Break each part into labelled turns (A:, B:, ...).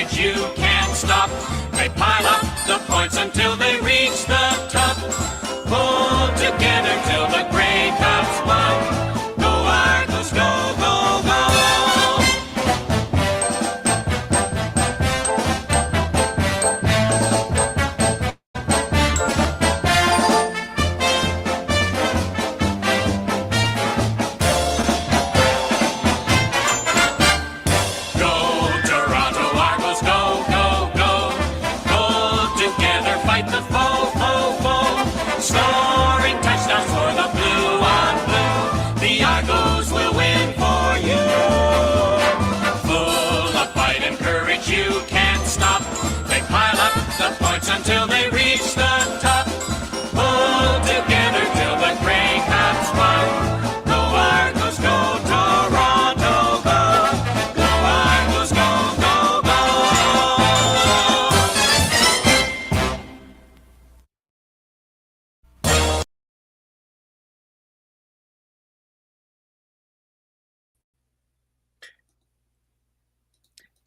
A: courage you can't stop. They pile up the points until they reach the top. Pull together till the Grey Cups won. Go Argos, go, go, go. Scoring touchdowns for the blue on blue. The Argos will win for you. Full of fight and courage, you can't stop. They pile up the points until they reach the top. Pull together till the Grey Cups won. Go Argos, go Toronto, go. Go Argos, go, go, go.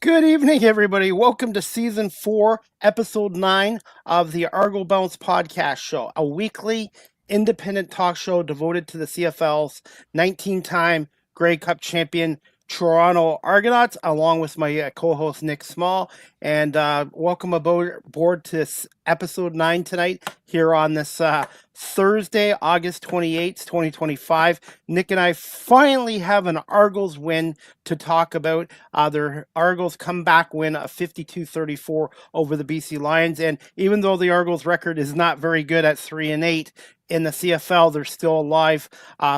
B: Good evening, everybody. Welcome to Season 4, Episode 9 of the Argo Bounce Podcast Show, a weekly independent talk show devoted to the CFL's 19-time Grey Cup champion Toronto Argonauts, along with my co-host Nick Small. And welcome aboard to Episode 9 tonight here on this Thursday, August 28th, 2025. Nick and I finally have an Argos win to talk about. Their Argos comeback win of 52-34 over the BC Lions. And even though the Argos record is not very good at 3-8 in the CFL, they're still alive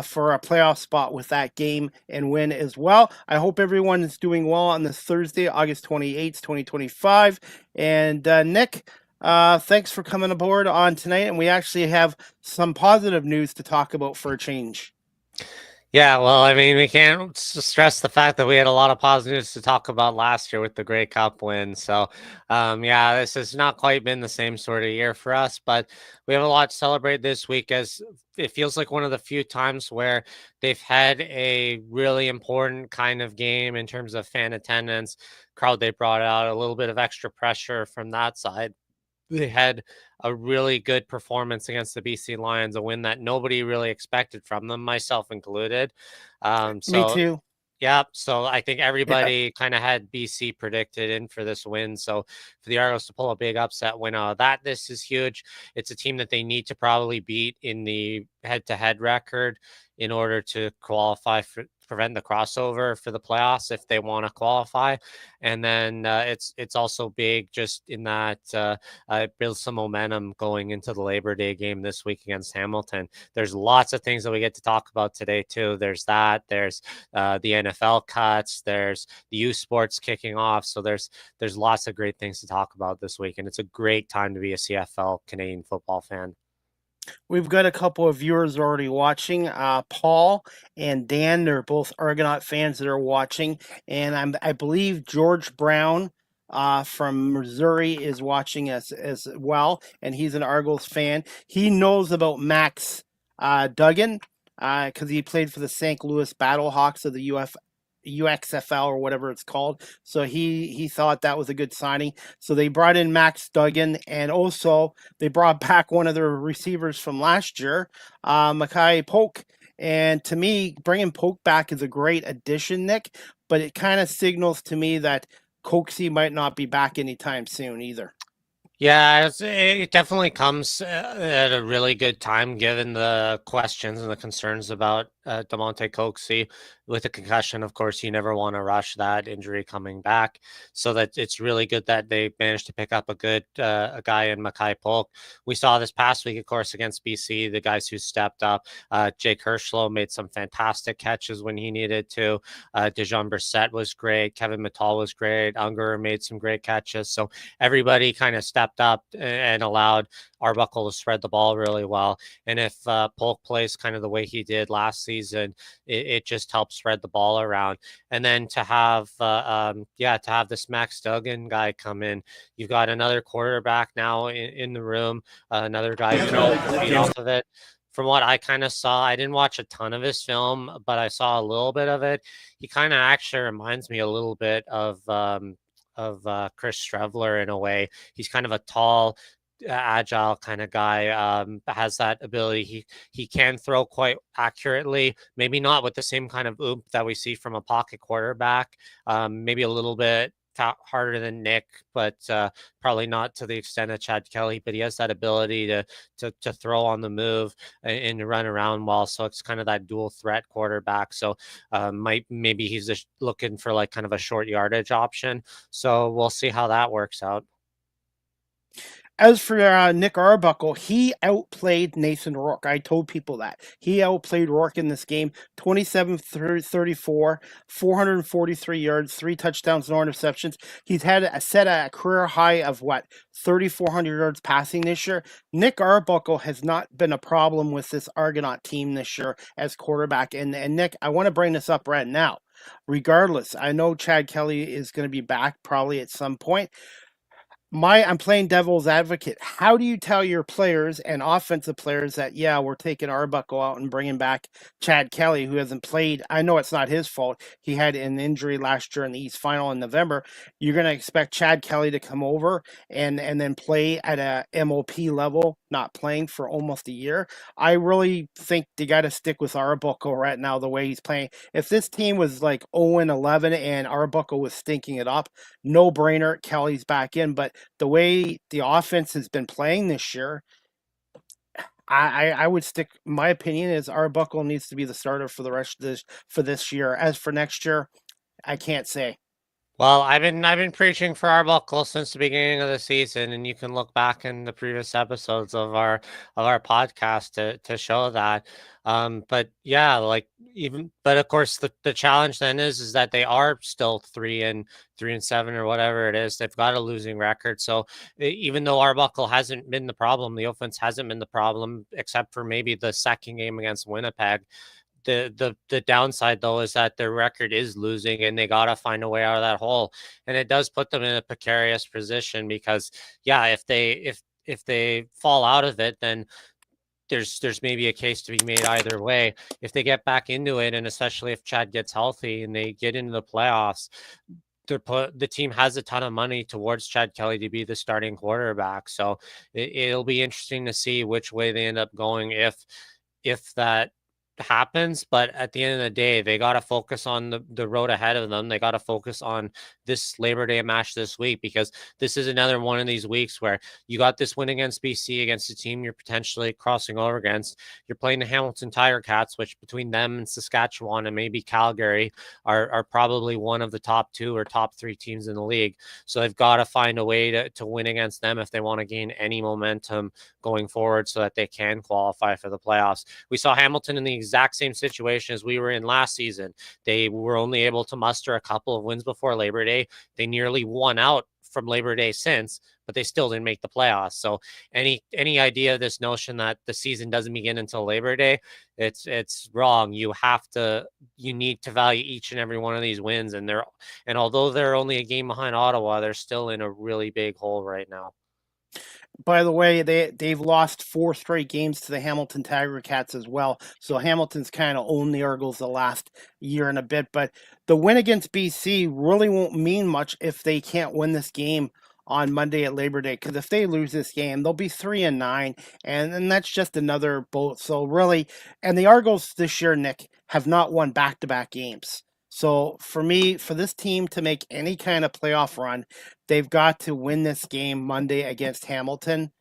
B: for a playoff spot with that game and win as well. I hope everyone is doing well on this Thursday, August 28th, 2025. And Nick, thanks for coming aboard on tonight. And we actually have some positive news to talk about for a change.
C: Yeah, well, I mean, we can't stress the fact that we had a lot of positives to talk about last year with the Grey Cup win. So, yeah, this has not quite been the same sort of year for us, but we have a lot to celebrate this week, as it feels like one of the few times where they've had a really important kind of game in terms of fan attendance, crowd they brought out, a little bit of extra pressure from that side. They had a really good performance against the BC Lions, a win that nobody really expected from them, myself included.
B: Me too.
C: Yeah, so I think everybody kind of had BC predicted in for this win. So for the Argos to pull a big upset win out of that, this is huge. It's a team that they need to probably beat in the head-to-head record in order to qualify for prevent the crossover for the playoffs if they want to qualify. And then it's also big just in that it builds some momentum going into the Labor Day game this week against Hamilton. There's lots of things that we get to talk about today too. There's that, there's the NFL cuts, there's the youth sports kicking off. So there's lots of great things to talk about this week. And it's a great time to be a CFL Canadian football fan.
B: We've got a couple of viewers already watching. Paul and Dan, they're both Argonaut fans that are watching. And I believe George Brown from Missouri is watching us as well. And he's an Argos fan. He knows about Max Duggan because he played for the St. Louis Battlehawks of the UXFL or whatever it's called. So he thought that was a good signing. So they brought in Max Duggan, and also they brought back one of their receivers from last year, Mackay Polk. And to me, bringing Polk back is a great addition, Nick, but it kind of signals to me that Coxie might not be back anytime soon either.
C: Yeah, it definitely comes at a really good time given the questions and the concerns about DeMonte Coxie. With a concussion, of course, you never want to rush that injury coming back. So that it's really good that they managed to pick up a guy in Mackay Polk. We saw this past week, of course, against BC, the guys who stepped up. Jake Hirschlow made some fantastic catches when he needed to. Dejon Brissett was great. Kevin Mittal was great. Unger made some great catches. So everybody kind of stepped up and allowed Arbuckle to spread the ball really well. And if Polk plays kind of the way he did last season, it just helps spread the ball around. And then to have this Max Duggan guy come in, you've got another quarterback now in the room, another guy who can feed off of it. From what I kind of saw, I didn't watch a ton of his film, but I saw a little bit of it. He kind of actually reminds me a little bit of Chris Strevler in a way. He's kind of a tall, agile kind of guy. Has that ability. He can throw quite accurately. Maybe not with the same kind of oomph that we see from a pocket quarterback. Maybe a little bit harder than Nick, but probably not to the extent of Chad Kelly. But he has that ability to throw on the move and run around well. So it's kind of that dual threat quarterback. So maybe he's just looking for like kind of a short yardage option. So we'll see how that works out.
B: As for Nick Arbuckle, he outplayed Nathan Rourke. I told people that. He outplayed Rourke in this game, 27-34, 443 yards, 3 touchdowns, no interceptions. He's had set a career high of, 3,400 yards passing this year. Nick Arbuckle has not been a problem with this Argonaut team this year as quarterback. And Nick, I want to bring this up right now. Regardless, I know Chad Kelly is going to be back probably at some point. I'm playing devil's advocate. How do you tell your players and offensive players that, we're taking Arbuckle out and bringing back Chad Kelly, who hasn't played? I know it's not his fault. He had an injury last year in the East Final in November. You're going to expect Chad Kelly to come over and then play at a MOP level, not playing for almost a year. I really think they got to stick with Arbuckle right now, the way he's playing. If this team was like 0-11 and Arbuckle was stinking it up, no brainer, Kelly's back in. But the way the offense has been playing this year, I would stick. My opinion is Arbuckle needs to be the starter for the rest of this year. As for next year, I can't say.
C: Well, I've been preaching for Arbuckle since the beginning of the season, and you can look back in the previous episodes of our podcast to show that. But yeah, but of course the challenge then is that they are still 3-7 or whatever it is. They've got a losing record. So even though Arbuckle hasn't been the problem, the offense hasn't been the problem, except for maybe the second game against Winnipeg. The downside though is that their record is losing and they got to find a way out of that hole, and it does put them in a precarious position because if they fall out of it, then there's maybe a case to be made either way. If they get back into it, and especially if Chad gets healthy and they get into the playoffs, the team has a ton of money towards Chad Kelly to be the starting quarterback. So it'll be interesting to see which way they end up going if that happens. But at the end of the day, they got to focus on the road ahead of them. They got to focus on this Labor Day match this week, because this is another one of these weeks where you got this win against BC, against a team you're potentially crossing over against. You're playing the Hamilton Tiger Cats, which between them and Saskatchewan and maybe Calgary are probably one of the top 2 or top 3 teams in the league. So they've got to find a way to win against them if they want to gain any momentum going forward so that they can qualify for the playoffs. We saw Hamilton in the exact same situation as we were in last season. They were only able to muster a couple of wins before Labor Day. They nearly won out from Labor Day since, but they still didn't make the playoffs. So any idea of this notion that the season doesn't begin until Labor Day, it's wrong. You need to value each and every one of these wins, and although they're only a game behind Ottawa, they're still in a really big hole right now.
B: By the way, they've lost 4 straight games to the Hamilton Tiger Cats as well. So Hamilton's kind of owned the Argos the last year and a bit. But the win against BC really won't mean much if they can't win this game on Monday at Labor Day. Because if they lose this game, they'll be 3-9, and then that's just another boat. So really, and the Argos this year, Nick, have not won back-to-back games. So for this team to make any kind of playoff run, they've got to win this game Monday against Hamilton.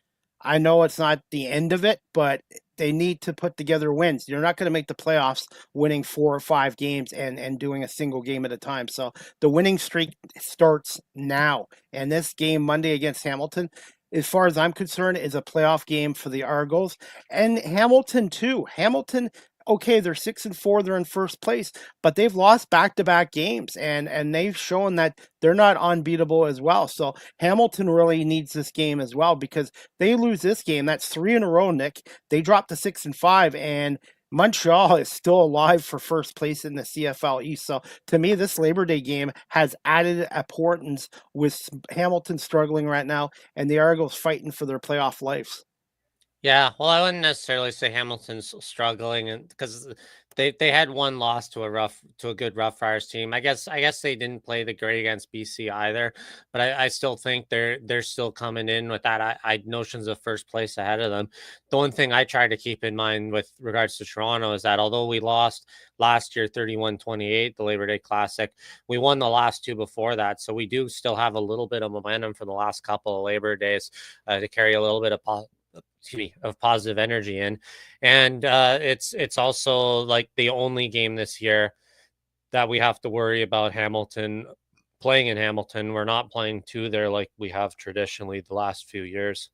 B: I know it's not the end of it, but they need to put together wins. You're not going to make the playoffs winning 4 or 5 games and doing a single game at a time. So the winning streak starts now. And this game Monday against Hamilton, as far as I'm concerned, is a playoff game for the Argos. And Hamilton too. Hamilton, okay, they're 6-4, they're in first place, but they've lost back-to-back games, and they've shown that they're not unbeatable as well. So Hamilton really needs this game as well, because they lose this game, that's 3 in a row, Nick. They drop to 6-5, and Montreal is still alive for first place in the CFL East. So to me, this Labor Day game has added importance with Hamilton struggling right now and the Argos fighting for their playoff lives.
C: Yeah, well, I wouldn't necessarily say Hamilton's struggling, and because They had one loss to a good Rough Riders team. I guess they didn't play the great against BC either, but I still think they're still coming in with that I notions of first place ahead of them. The one thing I try to keep in mind with regards to Toronto is that although we lost last year 31-28, the Labor Day Classic, we won the last two before that, so we do still have a little bit of momentum from the last couple of Labor Days to carry a little bit of positive energy in. And it's also like the only game this year that we have to worry about playing in Hamilton. We're not playing two there like we have traditionally the last few years.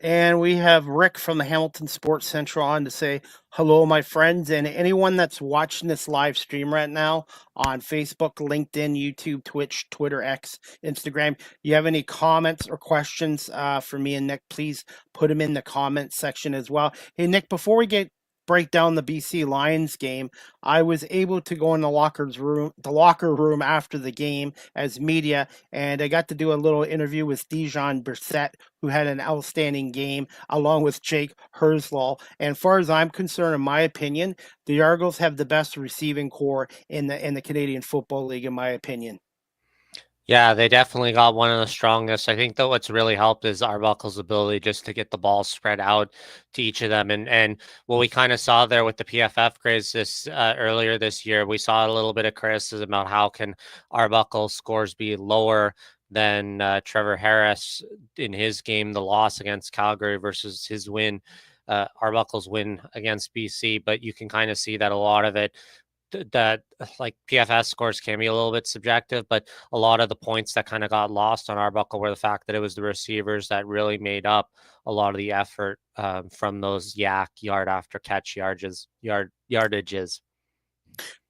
B: And we have Rick from the Hamilton Sports Central on to say hello, my friends, and anyone that's watching this live stream right now on Facebook, LinkedIn, YouTube, Twitch, Twitter, X, Instagram. You have any comments or questions for me and Nick, please put them in the comments section as well. Hey, Nick, before we break down the BC Lions game, I was able to go in the locker room after the game as media, and I got to do a little interview with Dijon Brissett, who had an outstanding game, along with Jake Herzlal. And as far as I'm concerned, in my opinion, the Argos have the best receiving core in the Canadian Football League, in my opinion.
C: Yeah, they definitely got one of the strongest. I think that what's really helped is Arbuckle's ability just to get the ball spread out to each of them. And what we kind of saw there with the PFF grades earlier this year, we saw a little bit of criticism about how can Arbuckle's scores be lower than Trevor Harris in his game, the loss against Calgary versus his win, Arbuckle's win against BC. But you can kind of see that a lot of it, that like PFS scores can be a little bit subjective, but a lot of the points that kind of got lost on Arbuckle were the fact that it was the receivers that really made up a lot of the effort from those yard after catch yardages.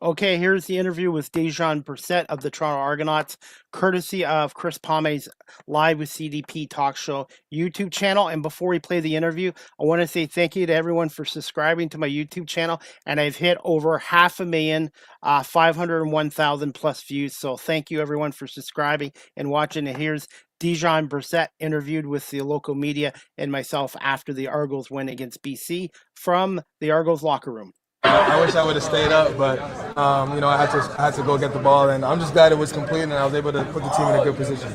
B: Okay, here's the interview with Dijon Brissett of the Toronto Argonauts, courtesy of Chris Pomay's Live with CDP talk show YouTube channel. And before we play the interview, I want to say thank you to everyone for subscribing to my YouTube channel. And I've hit over 500,000, 501,000 plus views. So thank you everyone for subscribing and watching. And here's Dijon Brissett interviewed with the local media and myself after the Argos win against BC from the Argos locker room.
D: I wish I would have stayed up, but I had to go get the ball, and I'm just glad it was complete, and I was able to put the team in a good position.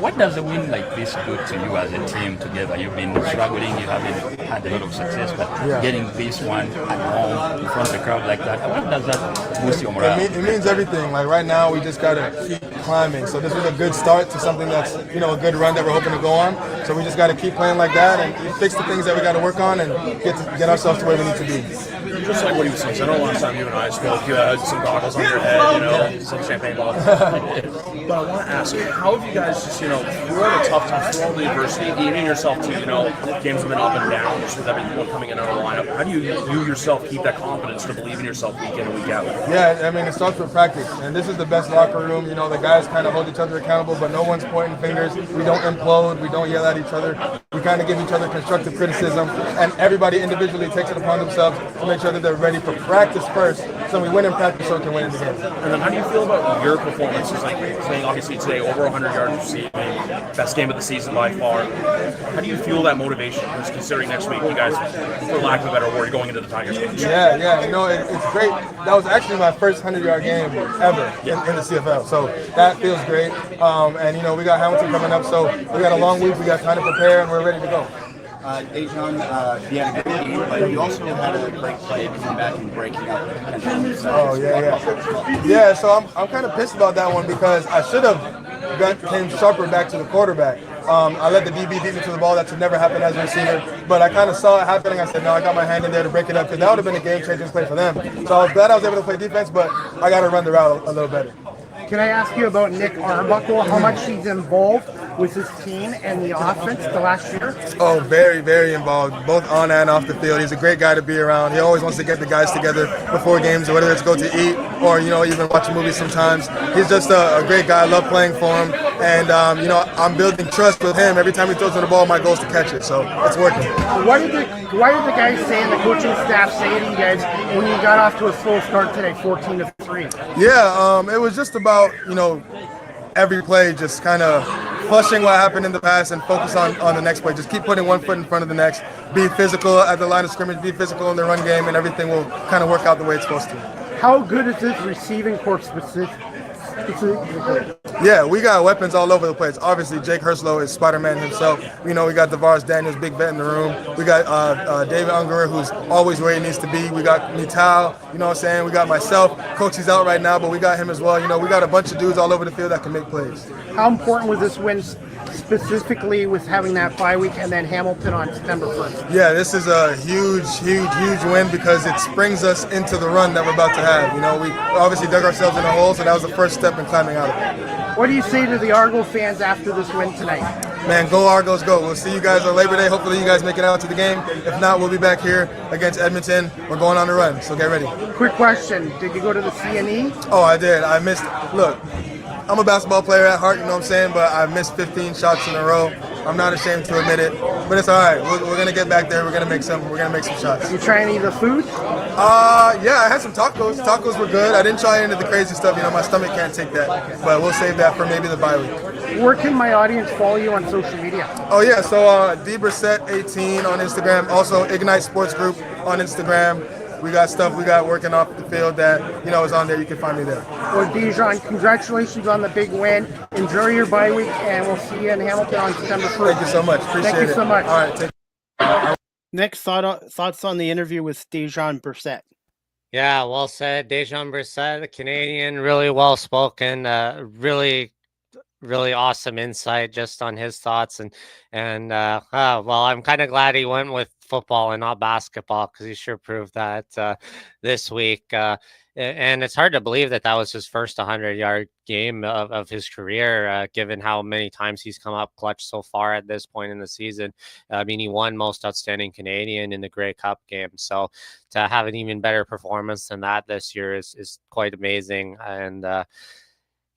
E: What does a win like this do to you as a team together? You've been struggling, you haven't had a lot of success, but getting this one at home in front of the crowd like that, what does that boost your morale?
D: It means everything. Like right now, we just gotta keep climbing. So this was a good start to something that's a good run that we're hoping to go on. So we just gotta keep playing like that and fix the things that we gotta work on and get ourselves to where we need to be.
F: Just like what he was saying, I know last time you and I spoke, you had some goggles on your head, some champagne bottles. But I want to ask, how have you guys just, through all the tough times, through all the adversity, giving yourself to, games have been up and down, just with everything coming in out of the lineup. How do you yourself keep that confidence to believe in yourself week in and week out?
D: Yeah, I mean, it starts with practice. And this is the best locker room. The guys kind of hold each other accountable, but no one's pointing fingers. We don't implode. We don't yell at each other. We kind of give each other constructive criticism. And everybody individually takes it upon themselves to make sure that they're ready for practice first, so we win in practice so we can win in the game.
F: And then how do you feel about your performances, like playing obviously today over 100 yards receiving, best game of the season by far? How do you feel that motivation, just considering next week you guys, for lack of a better word, are going into the Tigers match?
D: Yeah, it's great. That was actually my first 100-yard game ever in the CFL, so that feels great. And we got Hamilton coming up, so we got a long week, we got time to prepare, and we're ready to go.
G: Dijon, you had a great game, but you also had a great play coming back and breaking up.
D: Yeah, so I'm kind of pissed about that one because I should have came sharper back to the quarterback. I let the DB beat me to the ball. That should never happen as a receiver. But I kind of saw it happening. I said, no, I got my hand in there to break it up because that would have been a game-changing play for them. So I was glad I was able to play defense, but I got to run the route a little better.
B: Can I ask you about Nick Arbuckle, how much he's involved with his team and the offense the last year?
D: Oh, very, very involved, both on and off the field. He's a great guy to be around. He always wants to get the guys together before games, whether it's go to eat or, even watch a movie sometimes. He's just a great guy. I love playing for him. And, I'm building trust with him. Every time he throws me the ball, my goal is to catch it. So it's working.
B: Why did the guys say, and the coaching staff say to you guys when you got off to a slow start today, 14-3?
D: Yeah, it was just about, every play just kind of flushing what happened in the past and focus on the next play. Just keep putting one foot in front of the next. Be physical at the line of scrimmage. Be physical in the run game, and everything will kind of work out the way it's supposed to.
B: How good is this receiving corps specifically?
D: Yeah, we got weapons all over the place. Obviously, Jake Herslow is Spider-Man himself. We got DeVaris Daniels, big vet in the room. We got David Ungerer, who's always where he needs to be. We got Mital, you know what I'm saying? We got myself. Coach, he's out right now, but we got him as well. We got a bunch of dudes all over the field that can make plays.
B: How important was this win specifically with having that bye week and then Hamilton on September 1st?
D: Yeah, this is a huge win because it springs us into the run that we're about to have. We obviously dug ourselves in a hole, so that was the first step in climbing out of it.
B: What do you say to the Argo fans after this win tonight?
D: Man, go Argos, go. We'll see you guys on Labor Day. Hopefully you guys make it out to the game. If not, we'll be back here against Edmonton. We're going on the run, so get ready.
B: Quick question. Did you go to the CNE?
D: Oh, I did. I missed. Look, I'm a basketball player at heart, you know what I'm saying? But I missed 15 shots in a row. I'm not ashamed to admit it, but it's all right. We're gonna get back there. We're gonna make some shots.
B: You try any of the food?
D: Yeah, I had some tacos. Tacos were good. I didn't try any of the crazy stuff. My stomach can't take that. But we'll save that for maybe the bye week.
B: Where can my audience follow you on social media?
D: Oh yeah, so DBrissett18 on Instagram. Also Ignite Sports Group on Instagram. We got stuff we got working off the field that is on there. You can find me there.
B: Well, Dejan, congratulations on the big win. Enjoy your bye week, and we'll see you in Hamilton on September 1st.
D: Thank you so much. Appreciate it.
B: Thank you so much.
D: All right.
B: Next, thoughts on the interview with Dejan Brissett.
C: Yeah, well said. Dejan Brissett, the Canadian, really well spoken, really awesome insight just on his thoughts. Well, I'm kind of glad he went with football and not basketball because he sure proved that this week. And it's hard to believe that was his first 100-yard game of his career, given how many times he's come up clutch so far at this point in the season. I mean, he won Most Outstanding Canadian in the Grey Cup game. So to have an even better performance than that this year is quite amazing. And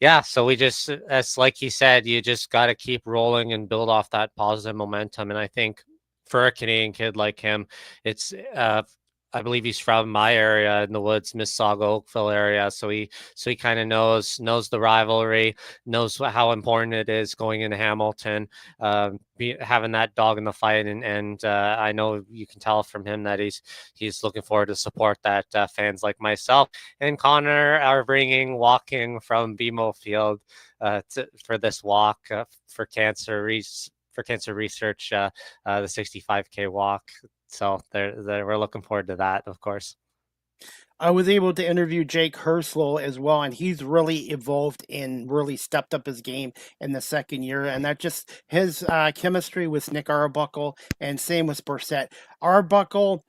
C: yeah, so we just, as like he said, you just got to keep rolling and build off that positive momentum. And I think for a Canadian kid like him, it's I believe he's from my area in the woods, Mississauga, Oakville area. So he kind of knows the rivalry, knows how important it is going into Hamilton, having that dog in the fight. And I know you can tell from him that he's looking forward to support that fans like myself and Connor are walking from BMO Field for this walk for cancer research, the 65K walk. So we're looking forward to that, of course.
B: I was able to interview Jake Herslow as well, and he's really evolved and really stepped up his game in the second year. And that just his chemistry with Nick Arbuckle, and same with Brissett. Arbuckle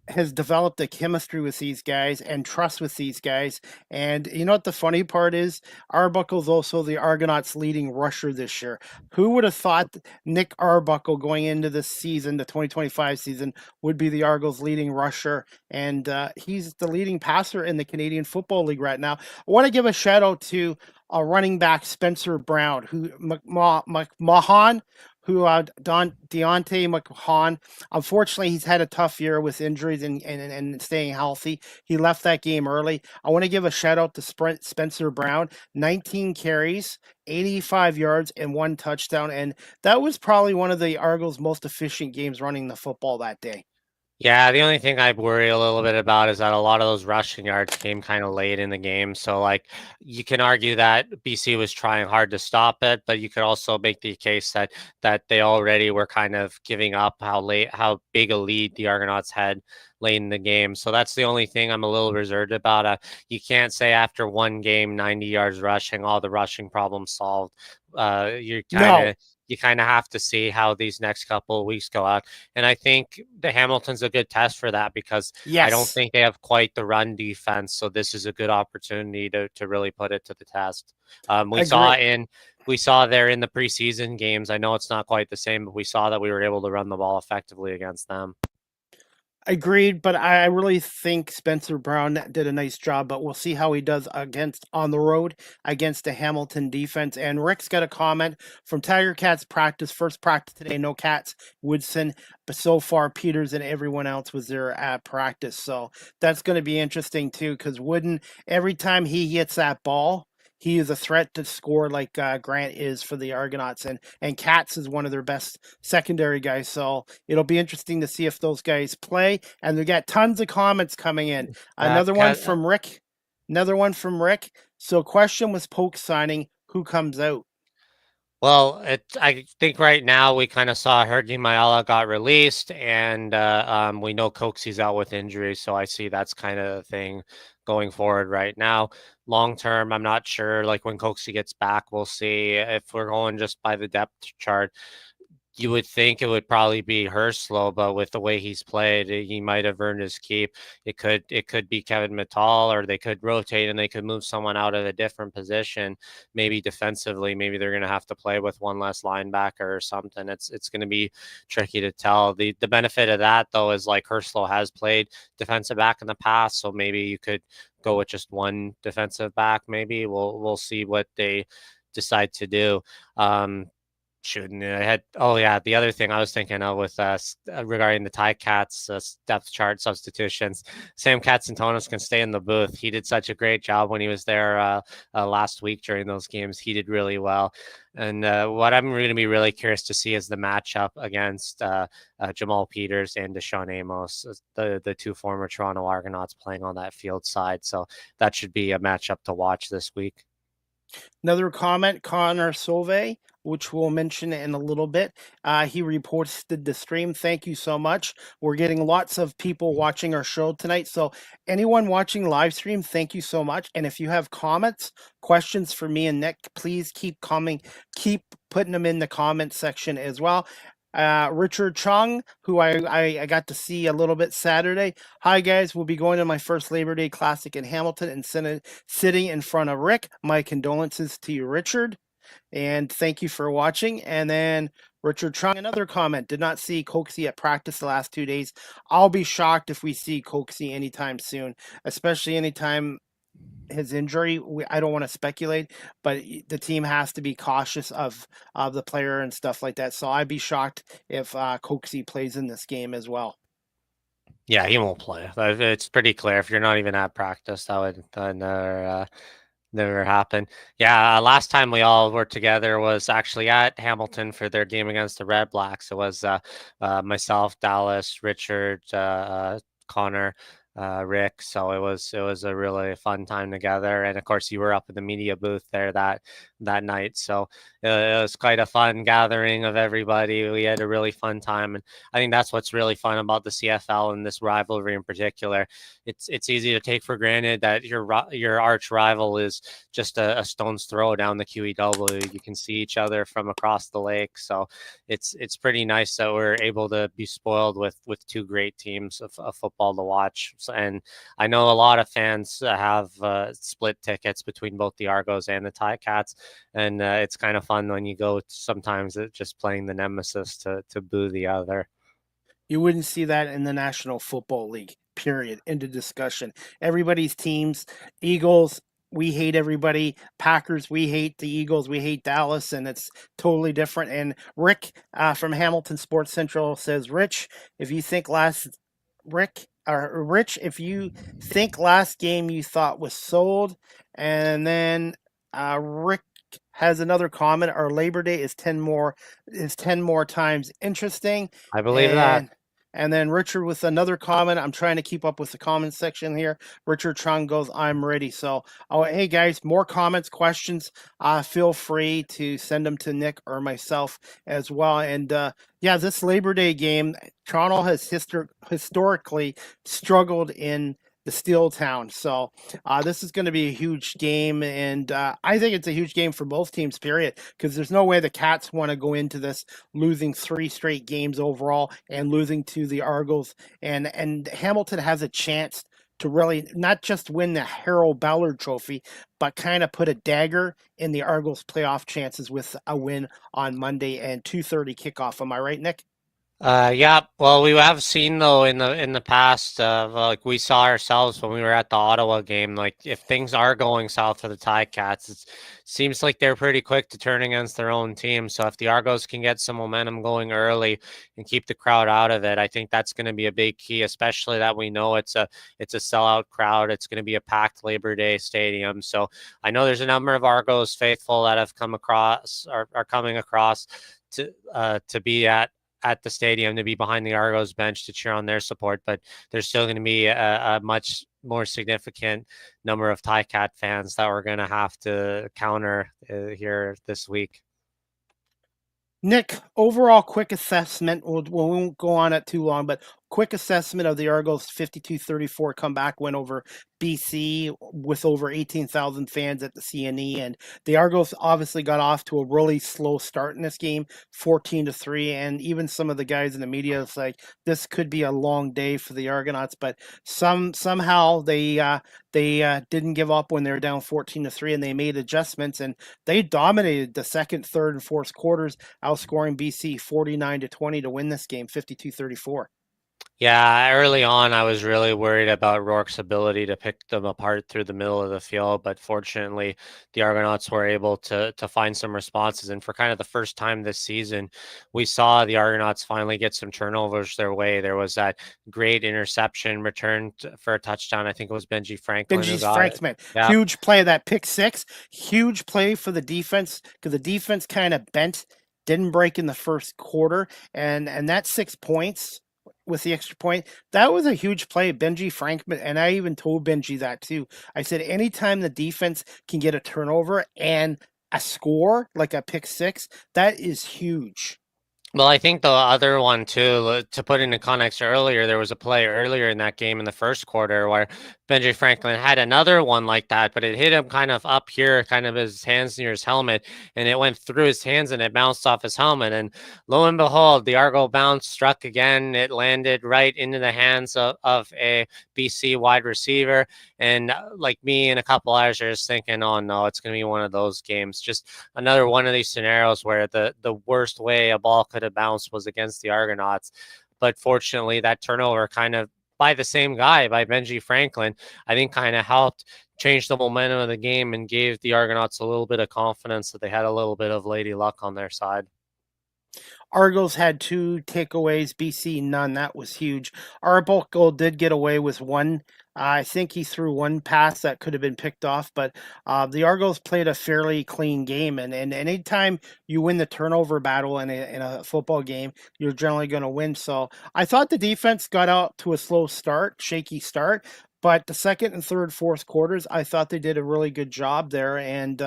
B: has developed a chemistry with these guys and trust with these guys. And you know what the funny part is? Arbuckle's also the Argonauts' leading rusher this year. Who would have thought Nick Arbuckle going into this season, the 2025 season, would be the Argos' leading rusher? And he's the leading passer in the Canadian Football League right now. I want to give a shout out to running back Spencer Brown, who Mahan, Deontay McHahn. Unfortunately, he's had a tough year with injuries and staying healthy. He left that game early. I want to give a shout out to Spencer Brown. 19 carries, 85 yards, and 1 touchdown. And that was probably one of the Argos' most efficient games running the football that day.
C: Yeah, the only thing I worry a little bit about is that a lot of those rushing yards came kind of late in the game. So, like, you can argue that BC was trying hard to stop it, but you could also make the case that they already were kind of giving up how big a lead the Argonauts had late in the game. So that's the only thing I'm a little reserved about. You can't say after one game, 90 yards rushing, all the rushing problems solved. You kind of have to see how these next couple of weeks go out. And I think the Hamilton's a good test for that because I don't think they have quite the run defense. So this is a good opportunity to really put it to the test. We saw there in the preseason games. I know it's not quite the same, but we saw that we were able to run the ball effectively against them.
B: Agreed, but I really think Spencer Brown did a nice job, but we'll see how he does on the road against the Hamilton defense. And Rick's got a comment from Tiger Cats practice, first practice today, no Cats, Woodson, but so far Peters and everyone else was there at practice. So that's going to be interesting too, because Wooden, every time he gets that ball, he is a threat to score like Grant is for the Argonauts, and Katz is one of their best secondary guys. So it'll be interesting to see if those guys play. And we got tons of comments coming in. Another one from Rick. So, question was Polk signing. Who comes out?
C: Well, I think right now we kind of saw Hergy Mayala got released, and we know Coxie's out with injury, so I see that's kind of the thing going forward right now. Long term, I'm not sure. Like when Coxie gets back, we'll see. If we're going just by the depth chart, you would think it would probably be Herslow, but with the way he's played, he might have earned his keep. It could be Kevin Mittal, or they could rotate and they could move someone out of a different position. Maybe defensively, maybe they're going to have to play with one less linebacker or something. It's going to be tricky to tell. The benefit of that though is like Herslow has played defensive back in the past, so maybe you could go with just one defensive back. Maybe we'll see what they decide to do. Shooting I had the other thing I was thinking of with regarding the Ticats depth chart substitutions, Sam Katsantonis can stay in the booth. He did such a great job when he was there last week during those games. He did really well, and what I'm going to be really curious to see is the matchup against Jamal Peters and Deshaun Amos, the two former Toronto Argonauts playing on that field side. So that should be a matchup to watch this week.
B: Another comment, Connor Sauve, which we'll mention in a little bit. He reposted the stream. Thank you so much. We're getting lots of people watching our show tonight. So anyone watching live stream, thank you so much. And if you have comments, questions for me and Nick, please keep putting them in the comment section as well. Richard Chung, who I got to see a little bit Saturday. Hi guys, we'll be going to my first Labor Day Classic in Hamilton and sitting in front of Rick. My condolences to you, Richard, and thank you for watching. And then Richard Chung, another comment, did not see Coxie at practice the last 2 days. I'll be shocked if we see Coxie anytime soon, especially anytime his injury. I don't want to speculate, but the team has to be cautious of the player and stuff like that. So I'd be shocked if Coxie plays in this game as well.
C: Yeah, he won't play. It's pretty clear. If you're not even at practice, that would never happen. Yeah, last time we all were together was actually at Hamilton for their game against the Red Blacks. It was myself, Dallas, Richard, Connor, Rick. So it was a really fun time together, and of course you were up in the media booth there that night. So it was quite a fun gathering of everybody. We had a really fun time, and I think that's what's really fun about the CFL and this rivalry in particular. It's easy to take for granted that your arch rival is just a stone's throw down the QEW. You can see each other from across the lake. So it's pretty nice that we're able to be spoiled with two great teams of football to watch. And I know a lot of fans have split tickets between both the Argos and the Ticats, and it's kind of fun when you go sometimes just playing the nemesis to boo the other.
B: You wouldn't see that in the National Football League, period. End of discussion. Everybody's teams, Eagles, we hate everybody. Packers, we hate the Eagles. We hate Dallas, and it's totally different. And Rick from Hamilton Sports Central says, Rich, if you think last game you thought was sold. And then Rick has another comment. Our Labor Day is 10 more times interesting.
C: I believe that.
B: And then Richard with another comment. I'm trying to keep up with the comment section here. Richard Chung goes, I'm ready. So, hey guys, more comments, questions. Feel free to send them to Nick or myself as well. And this Labor Day game, Toronto has historically struggled in the Steel Town. So this is going to be a huge game, and I think it's a huge game for both teams, period, because there's no way the Cats want to go into this losing 3 straight games overall and losing to the Argos, and Hamilton has a chance to really not just win the Harold Ballard Trophy, but kind of put a dagger in the Argos playoff chances with a win on Monday and 2:30 kickoff. Am I right, Nick?
C: Yeah, well, we have seen though in the past, like we saw ourselves when we were at the Ottawa game. Like if things are going south for the Ticats, it seems like they're pretty quick to turn against their own team. So if the Argos can get some momentum going early and keep the crowd out of it, I think that's going to be a big key. Especially that we know it's a sellout crowd. It's going to be a packed Labor Day stadium. So I know there's a number of Argos faithful that have come across are coming across to be at the stadium, to be behind the Argos bench to cheer on their support, but there's still going to be a much more significant number of Ticat fans that we're going to have to counter here this week.
B: Nick, overall quick assessment. We won't go on it too long, but quick assessment of the Argos 52-34 comeback win over BC with over 18,000 fans at the CNE. And the Argos obviously got off to a really slow start in this game, 14-3. And even some of the guys in the media is like, this could be a long day for the Argonauts. But somehow they didn't give up when they were down 14-3, and they made adjustments, and they dominated the second, third, and fourth quarters, outscoring BC 49-20 to win this game, 52-34.
C: Yeah, early on, I was really worried about Rourke's ability to pick them apart through the middle of the field, but fortunately, the Argonauts were able to find some responses. And for kind of the first time this season, we saw the Argonauts finally get some turnovers their way. There was that great interception returned for a touchdown. I think it was Benji Franklin.
B: Yeah. Huge play, that pick six. Huge play for the defense, because the defense kind of bent, didn't break in the first quarter, and that 6 points with the extra point, that was a huge play. Benji Frankman, and I even told Benji that too. I said, anytime the defense can get a turnover and a score, like a pick six, that is huge.
C: Well, I think the other one too, to put into context earlier, there was a play earlier in that game in the first quarter where Benji Franklin had another one like that, but it hit him kind of up here, kind of his hands near his helmet, and it went through his hands and it bounced off his helmet. And lo and behold, the Argo bounce struck again. It landed right into the hands of a BC wide receiver. And like me and a couple others are just thinking, oh no, it's going to be one of those games. Just another one of these scenarios where the worst way a ball could have bounced was against the Argonauts. But fortunately, that turnover kind of by the same guy, by Benji Franklin, I think kind of helped change the momentum of the game and gave the Argonauts a little bit of confidence that they had a little bit of lady luck on their side.
B: Argos had 2 takeaways, BC none. That was huge. Arbuckle did get away with one. I think he threw one pass that could have been picked off, but the Argos played a fairly clean game. And anytime you win the turnover battle in a football game, you're generally going to win. So I thought the defense got out to a slow start, shaky start. But the second and third, fourth quarters, I thought they did a really good job there. And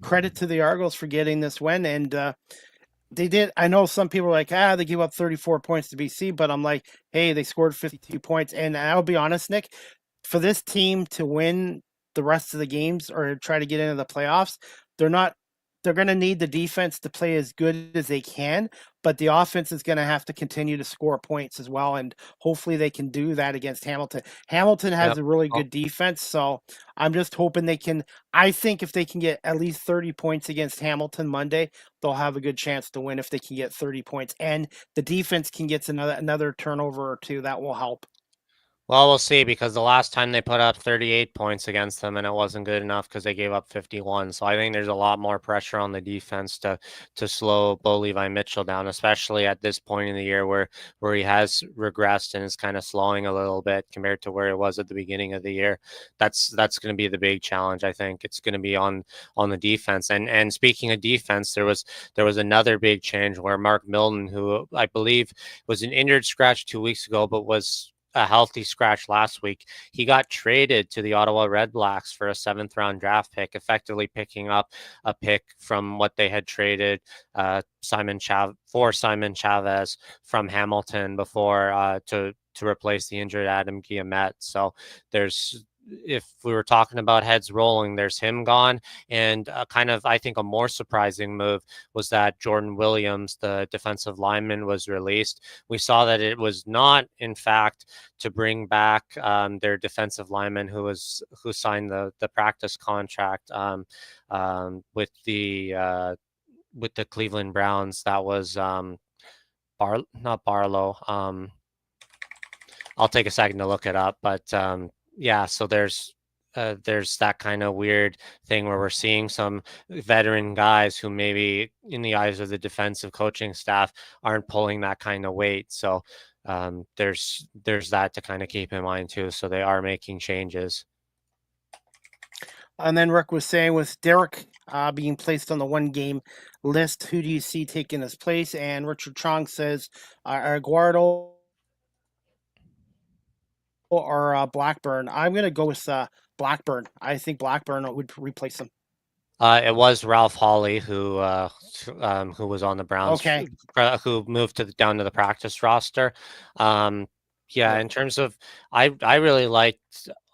B: credit to the Argos for getting this win. And they did. I know some people are like, they gave up 34 points to BC, but I'm like, hey, they scored 52 points. And I'll be honest, Nick, for this team to win the rest of the games or try to get into the playoffs, they're going to need the defense to play as good as they can, but the offense is going to have to continue to score points as well. And hopefully they can do that against Hamilton. Hamilton has a really good defense. So I'm just hoping they can. I think if they can get at least 30 points against Hamilton Monday, they'll have a good chance to win if they can get 30 points. And the defense can get another turnover or two. That will help.
C: Well, we'll see, because the last time they put up 38 points against them and it wasn't good enough because they gave up 51. So I think there's a lot more pressure on the defense to slow Bo Levi Mitchell down, especially at this point in the year where he has regressed and is kind of slowing a little bit compared to where it was at the beginning of the year. That's going to be the big challenge. I think it's going to be on the defense. And speaking of defense, there was another big change where Mark Milton, who I believe was an injured scratch 2 weeks ago, but was a healthy scratch last week, he got traded to the Ottawa Redblacks for a 7th round draft pick, effectively picking up a pick from what they had traded Simon Chavez from Hamilton before to replace the injured Adam Guillemette. So if we were talking about heads rolling, there's him gone. And kind of, I think, a more surprising move was that Jordan Williams, the defensive lineman, was released. We saw that it was not, in fact, to bring back their defensive lineman who signed the practice contract with the Cleveland Browns. That was not Barlow. I'll take a second to look it up, but yeah. So there's that kind of weird thing where we're seeing some veteran guys who maybe in the eyes of the defensive coaching staff aren't pulling that kind of weight. So there's that to kind of keep in mind too. So they are making changes.
B: And then Rick was saying with Derek being placed on the 1-game list, who do you see taking his place? And Richard Chong says Aguardo or Blackburn. I'm going to go with Blackburn. I think Blackburn would replace him.
C: It was Ralph Hawley who was on the Browns,
B: Okay.
C: Who moved down to the practice roster. Yeah, in terms of, I really liked.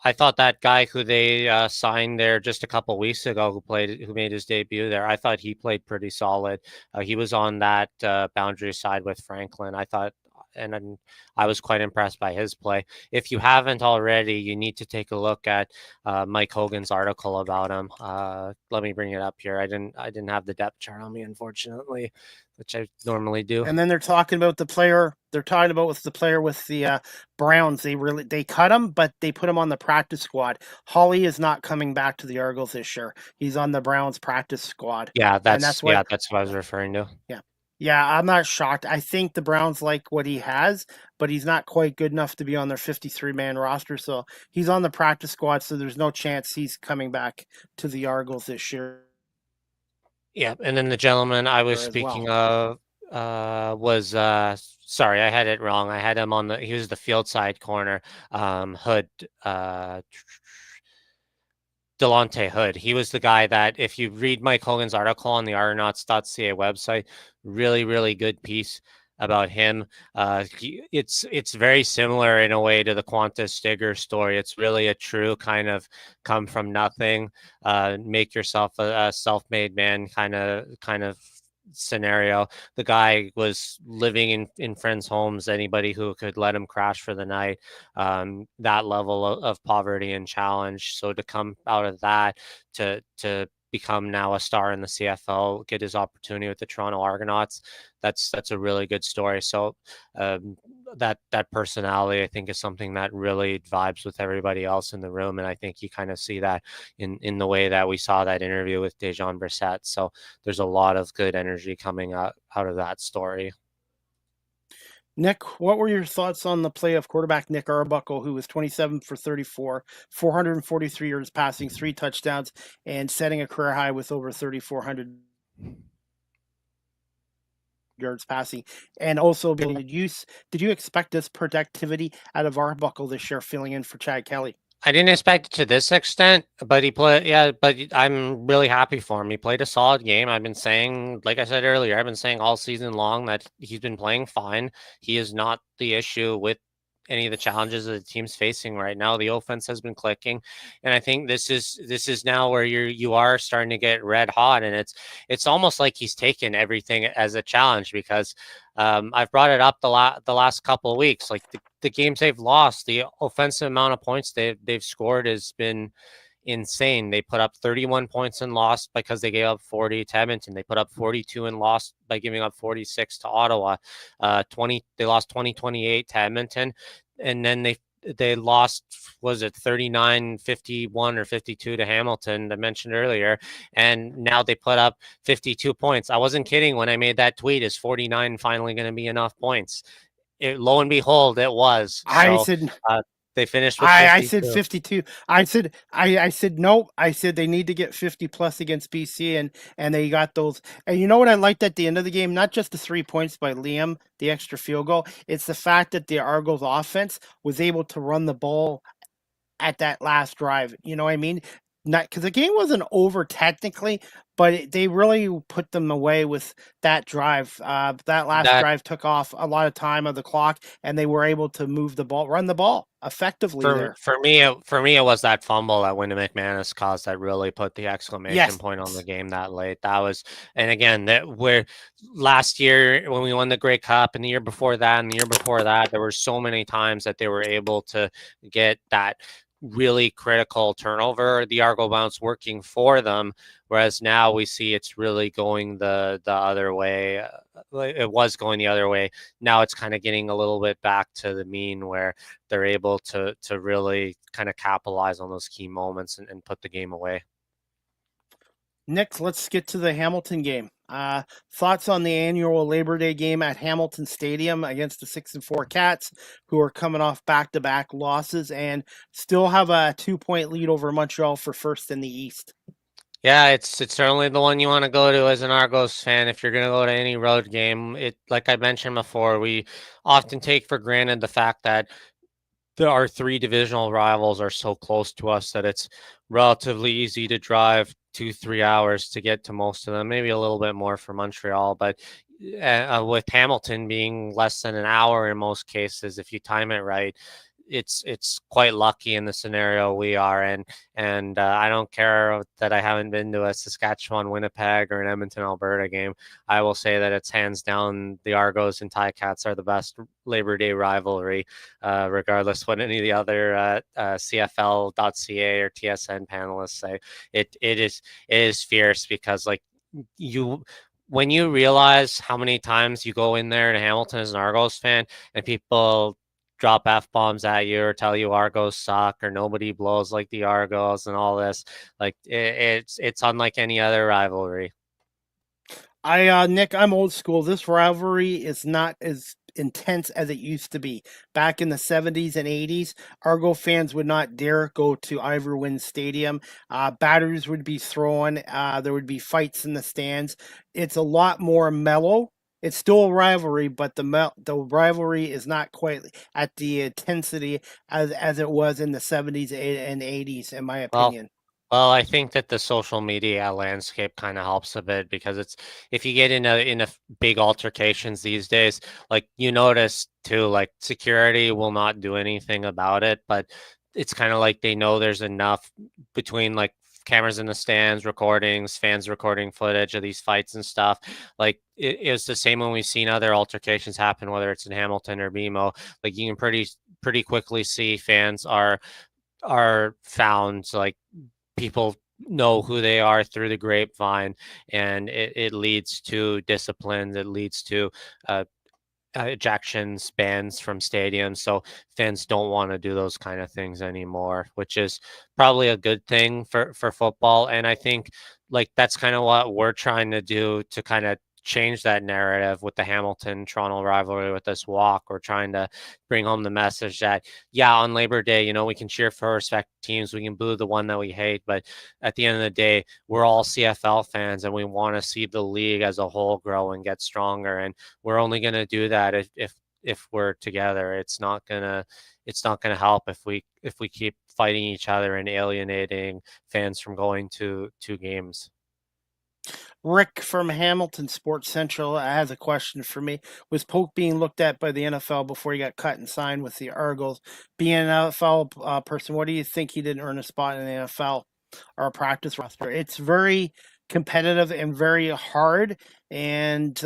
C: I thought that guy who they signed there just a couple weeks ago, who made his debut there, I thought he played pretty solid. He was on that boundary side with Franklin. I thought, and I was quite impressed by his play. If you haven't already, you need to take a look at Mike Hogan's article about him. Let me bring it up here. I didn't have the depth chart on me, unfortunately, which I normally do.
B: And then they're talking about the player. They're talking about with the player with the Browns. They cut him, but they put him on the practice squad. Hawley is not coming back to the Argos this year. He's on the Browns practice squad.
C: Yeah, that's what I was referring to.
B: Yeah, I'm not shocked. I think the Browns like what he has, but he's not quite good enough to be on their 53-man roster. So he's on the practice squad, so there's no chance he's coming back to the Argos this year.
C: Yeah, and then the gentleman I was speaking of was sorry, I had it wrong. I had him on he was the field side corner, Hood. Delonte Hood. He was the guy that, if you read Mike Hogan's article on the Argonauts.ca website, really, really good piece about him. It's very similar in a way to the Qantas Stigger story. It's really a true kind of come from nothing, make yourself a self-made man kind of scenario. The guy was living in friends' homes, anybody who could let him crash for the night, that level of poverty and challenge. So to come out of that to become now a star in the CFL, get his opportunity with the Toronto Argonauts, that's a really good story. So that personality, I think, is something that really vibes with everybody else in the room, and I think you kind of see that in the way that we saw that interview with Dejan Brissett. So there's a lot of good energy coming out of that story.
B: Nick, what were your thoughts on the play of quarterback Nick Arbuckle, who was 27 for 34, 443 yards passing, 3 touchdowns, and setting a career high with over 3,400 yards passing? And also, did you expect this productivity out of Arbuckle this year, filling in for Chad Kelly?
C: I didn't expect it to this extent, but but I'm really happy for him. He played a solid game. I've been saying, like I said earlier, I've been saying all season long that he's been playing fine. He is not the issue with any of the challenges that the team's facing right now. The offense has been clicking, and I think this is now where you are starting to get red hot, and it's almost like he's taken everything as a challenge, because I've brought it up the last couple of weeks. Like the games they've lost, the offensive amount of points they've scored has been insane. They put up 31 points and lost because they gave up 40 to Edmonton. They put up 42 and lost by giving up 46 to Ottawa. They lost 20-28 to Edmonton, and then they lost, was it 39-51 or 52 to Hamilton, I mentioned earlier, and now they put up 52 points. I wasn't kidding when I made that tweet. Is 49 finally going to be enough points? Lo and behold, it was. They finished with 52.
B: I said 52. I said no. I said they need to get 50 plus against BC, and they got those. And you know what I liked at the end of the game? Not just the 3 points by Liam, the extra field goal. It's the fact that the Argos offense was able to run the ball at that last drive. You know what I mean? Not because the game wasn't over technically, but they really put them away with that drive. That drive took off a lot of time of the clock, and they were able to run the ball effectively.
C: For me, it was that fumble that Wyndham McManus caused that really put the exclamation point on the game that late. That was, and again, where last year when we won the Grey Cup, and the year before that, and the year before that, there were so many times that they were able to get that really critical turnover, the Argo Bounce working for them, whereas now we see it's really going the other way. It was going the other way. Now it's kind of getting a little bit back to the mean, where they're able to really kind of capitalize on those key moments and put the game away.
B: Nick, let's get to the Hamilton game. Thoughts on the annual Labor Day game at Hamilton Stadium against the 6-4 Cats, who are coming off back-to-back losses and still have a 2-point lead over Montreal for first in the East.
C: Yeah, it's certainly the one you want to go to as an Argos fan if you're going to go to any road game. It, like I mentioned before, we often take for granted the fact that our three divisional rivals are so close to us that it's relatively easy to drive 2-3 hours to get to most of them, maybe a little bit more for Montreal, but with Hamilton being less than an hour in most cases, if you time it right, it's quite lucky in the scenario we are in. And I don't care that I haven't been to a Saskatchewan, Winnipeg, or an Edmonton, Alberta game. I will say that it's hands down the Argos and Ticats are the best Labor Day rivalry, regardless what any of the other CFL.ca or TSN panelists say. It is fierce because when you realize how many times you go in there to Hamilton as an Argos fan and people drop F-bombs at you or tell you Argos suck or nobody blows like the Argos and all this, like it's unlike any other rivalry.
B: Nick, I'm old school. This rivalry is not as intense as it used to be. Back in the 70s and 80s, Argo fans would not dare go to Ivor Wynne Stadium. Batteries would be thrown. There would be fights in the stands. It's a lot more mellow. It's still a rivalry, but the rivalry is not quite at the intensity as it was in the 70s and 80s, in my opinion.
C: Well, I think that the social media landscape kind of helps a bit because if you get in a big altercations these days, like you notice too, like security will not do anything about it, but it's kind of like they know there's enough between like cameras in the stands, recordings, fans recording footage of these fights and stuff. Like it's the same when we've seen other altercations happen, whether it's in Hamilton or BMO. Like you can pretty quickly see fans are found, like people know who they are through the grapevine, and it leads to disciplines. It leads to ejections, bans from stadiums. So fans don't want to do those kind of things anymore, which is probably a good thing for football. And I think like that's kind of what we're trying to do to kind of change that narrative with the Hamilton Toronto rivalry with this walk. We're trying to bring home the message that, yeah, on Labor Day, we can cheer for our respective teams. We can boo the one that we hate. But at the end of the day, we're all CFL fans and we want to see the league as a whole grow and get stronger. And we're only going to do that if we're together. It's not gonna help if we keep fighting each other and alienating fans from going to games.
B: Rick from Hamilton Sports Central has a question for me. Was Polk being looked at by the NFL before he got cut and signed with the Argos? Being an NFL person, what do you think he didn't earn a spot in the NFL or a practice roster? It's very competitive and very hard, and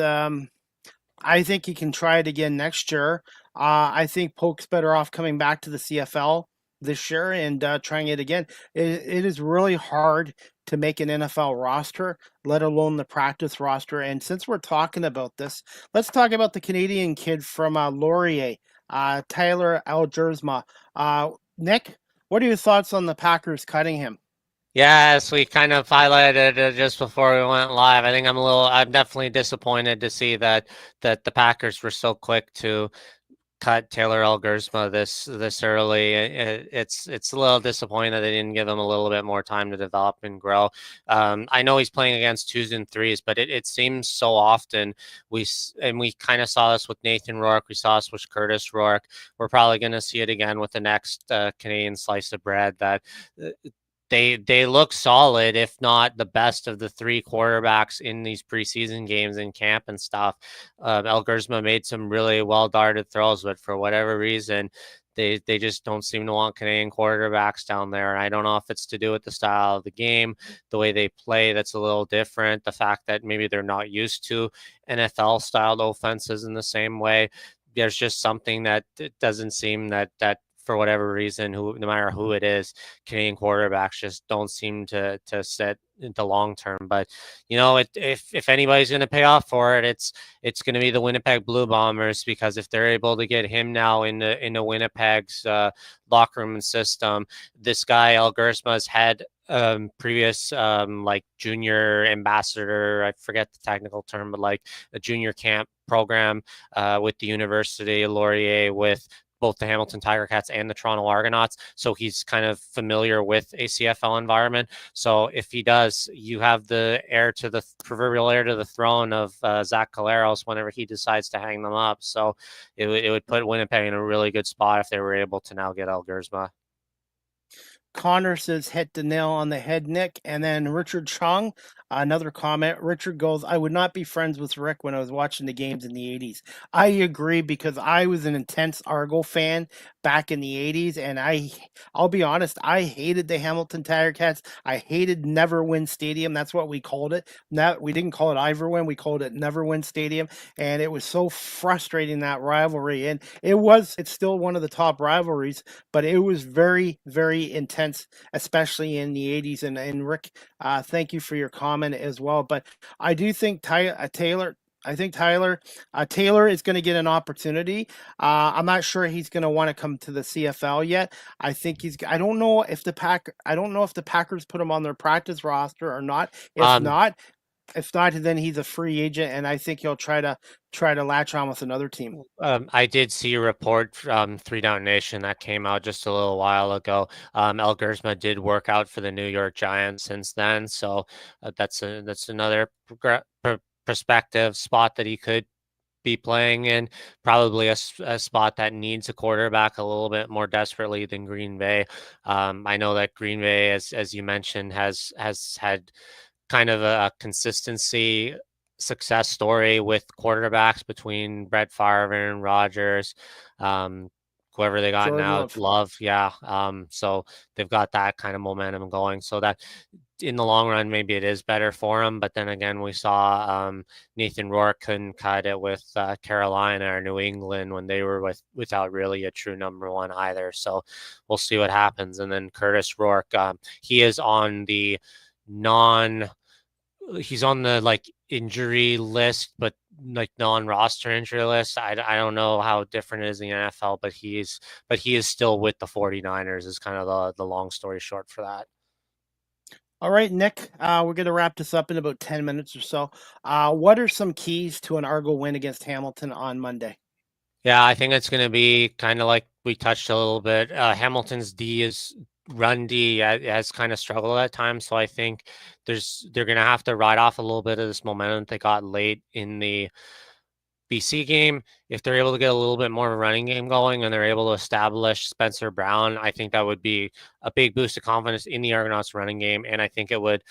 B: I think he can try it again next year. I think Polk's better off coming back to the CFL this year and trying it again. It is really hard to make an NFL roster, let alone the practice roster. And since we're talking about this, let's talk about the Canadian kid from Laurier, Tyler Algersma. Nick, what are your thoughts on the Packers cutting him?
C: Yes, we kind of highlighted it just before we went live. I think I'm definitely disappointed to see that the Packers were so quick to cut Taylor Algersma this early. It's a little disappointing that they didn't give him a little bit more time to develop and grow. I know he's playing against 2s and 3s, but it seems so often we kind of saw this with Nathan Rourke. We saw this with Curtis Rourke. We're probably going to see it again with the next Canadian slice of bread that. They look solid, if not the best of the three quarterbacks in these preseason games in camp and stuff. Algersma made some really well-darted throws, but for whatever reason, they just don't seem to want Canadian quarterbacks down there. I don't know if it's to do with the style of the game, the way they play that's a little different, the fact that maybe they're not used to NFL-styled offenses in the same way. There's just something that it doesn't seem that for whatever reason, no matter who it is, Canadian quarterbacks just don't seem to set in the long term. But if anybody's going to pay off for it, it's going to be the Winnipeg Blue Bombers, because if they're able to get him now into Winnipeg's locker room and system, this guy El Gersma's had previous like junior ambassador, I forget the technical term, but like a junior camp program with the University of Laurier, with both the Hamilton Tiger Cats and the Toronto Argonauts. So he's kind of familiar with a CFL environment. So if he does, you have the proverbial heir to the throne of Zach Caleros whenever he decides to hang them up. So it would put Winnipeg in a really good spot if they were able to now get El Gersma.
B: Connor says hit the nail on the head, Nick. And then Richard Chung, another comment. Richard goes, I would not be friends with Rick when I was watching the games in the 80s. I agree, because I was an intense Argo fan back in the 80s. And I'll be honest, I hated the Hamilton Tiger Cats. I hated Never Win Stadium. That's what we called it. We didn't call it Ivor Win. We called it Never Win Stadium. And it was so frustrating, that rivalry. And it's still one of the top rivalries, but it was very, very intense, especially in the 80s. And Rick, thank you for your comment as well. But I do think Taylor is going to get an opportunity. I'm not sure he's going to want to come to the CFL yet. I don't know if the Packers put him on their practice roster or not. If not, then he's a free agent, and I think he'll try to latch on with another team.
C: I did see a report from 3 Down Nation that came out just a little while ago. El Gersma did work out for the New York Giants since then, so that's another prospective spot that he could be playing in. Probably a spot that needs a quarterback a little bit more desperately than Green Bay. I know that Green Bay, as you mentioned, has had kind of a consistency success story with quarterbacks between Brett Favre, Aaron Rodgers, whoever they got
B: Jordan
C: now, Love. Yeah. So they've got that kind of momentum going. So that in the long run, maybe it is better for them. But then again, we saw Nathan Rourke couldn't cut it with Carolina or New England when they were without really a true number one either. So we'll see what happens. And then Curtis Rourke, he is on the he's on the like injury list, but like non-roster injury list. I don't know how different it is in the NFL, but he is still with the 49ers is kind of the long story short for that.
B: All right, Nick, we're going to wrap this up in about 10 minutes or so. What are some keys to an Argo win against Hamilton on Monday?
C: Yeah, I think it's going to be kind of like we touched a little bit. Hamilton's run D has kind of struggled at times, so I think they're going to have to ride off a little bit of this momentum they got late in the BC game. If they're able to get a little bit more of a running game going and they're able to establish Spencer Brown, I think that would be a big boost of confidence in the Argonauts running game, and I think it would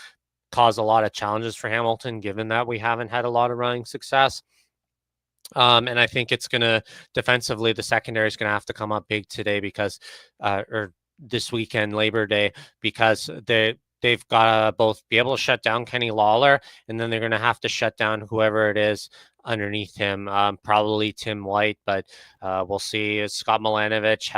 C: cause a lot of challenges for Hamilton, given that we haven't had a lot of running success. And I think it's going to defensively, the secondary is going to have to come up big today because or this weekend, Labor Day, because they've got to both be able to shut down Kenny Lawler, and then they're going to have to shut down whoever it is underneath him, probably Tim White, but we'll see. Scott Milanovic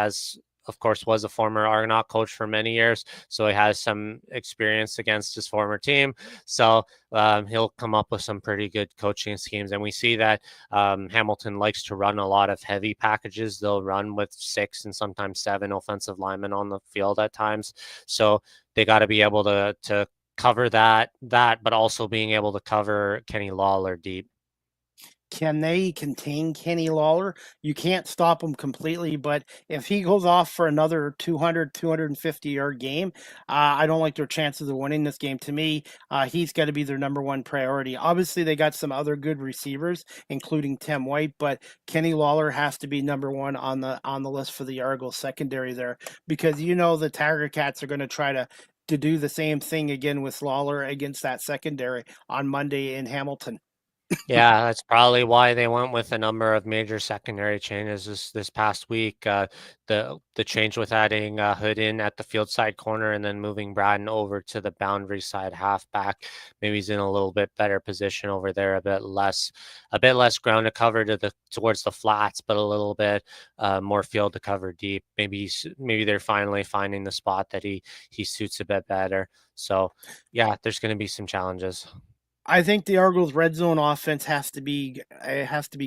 C: was a former Argonaut coach for many years, so he has some experience against his former team. So he'll come up with some pretty good coaching schemes. And we see that Hamilton likes to run a lot of heavy packages. They'll run with 6 and sometimes 7 offensive linemen on the field at times. So they got to be able to cover that, but also being able to cover Kenny Lawler deep.
B: Can they contain Kenny Lawler? You can't stop him completely, but if he goes off for another 250-yard game, I don't like their chances of winning this game. To me, he's got to be their number one priority. Obviously, they got some other good receivers, including Tim White, but Kenny Lawler has to be number one on the list for the Argos secondary there, because the Tiger Cats are going to try to do the same thing again with Lawler against that secondary on Monday in Hamilton.
C: Yeah, that's probably why they went with a number of major secondary changes this past week. The change with adding Hood in at the field side corner and then moving Braden over to the boundary side halfback. Maybe he's in a little bit better position over there, a bit less ground to cover towards the flats, but a little bit more field to cover deep. Maybe they're finally finding the spot that he suits a bit better. So yeah, there's going to be some challenges.
B: I think the Argos' red zone offense has to be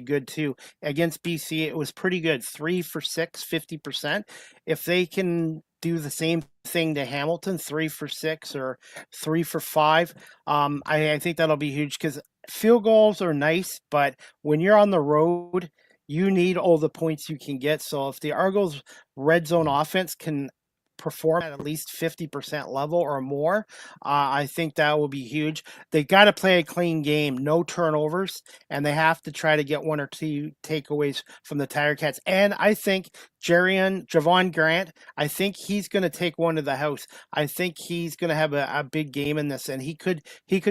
B: good too. Against BC, it was pretty good. 3 for 6, 50%. If they can do the same thing to Hamilton, 3 for 6 or 3 for 5, I think that'll be huge because field goals are nice, but when you're on the road, you need all the points you can get. So if the Argos' red zone offense can perform at least 50% level or more, I think that will be huge. They got to play a clean game, no turnovers, and they have to try to get 1 or 2 takeaways from the Tiger Cats. And I think Javon Grant, I think he's going to take one to the house. I think he's going to have a big game in this, and he could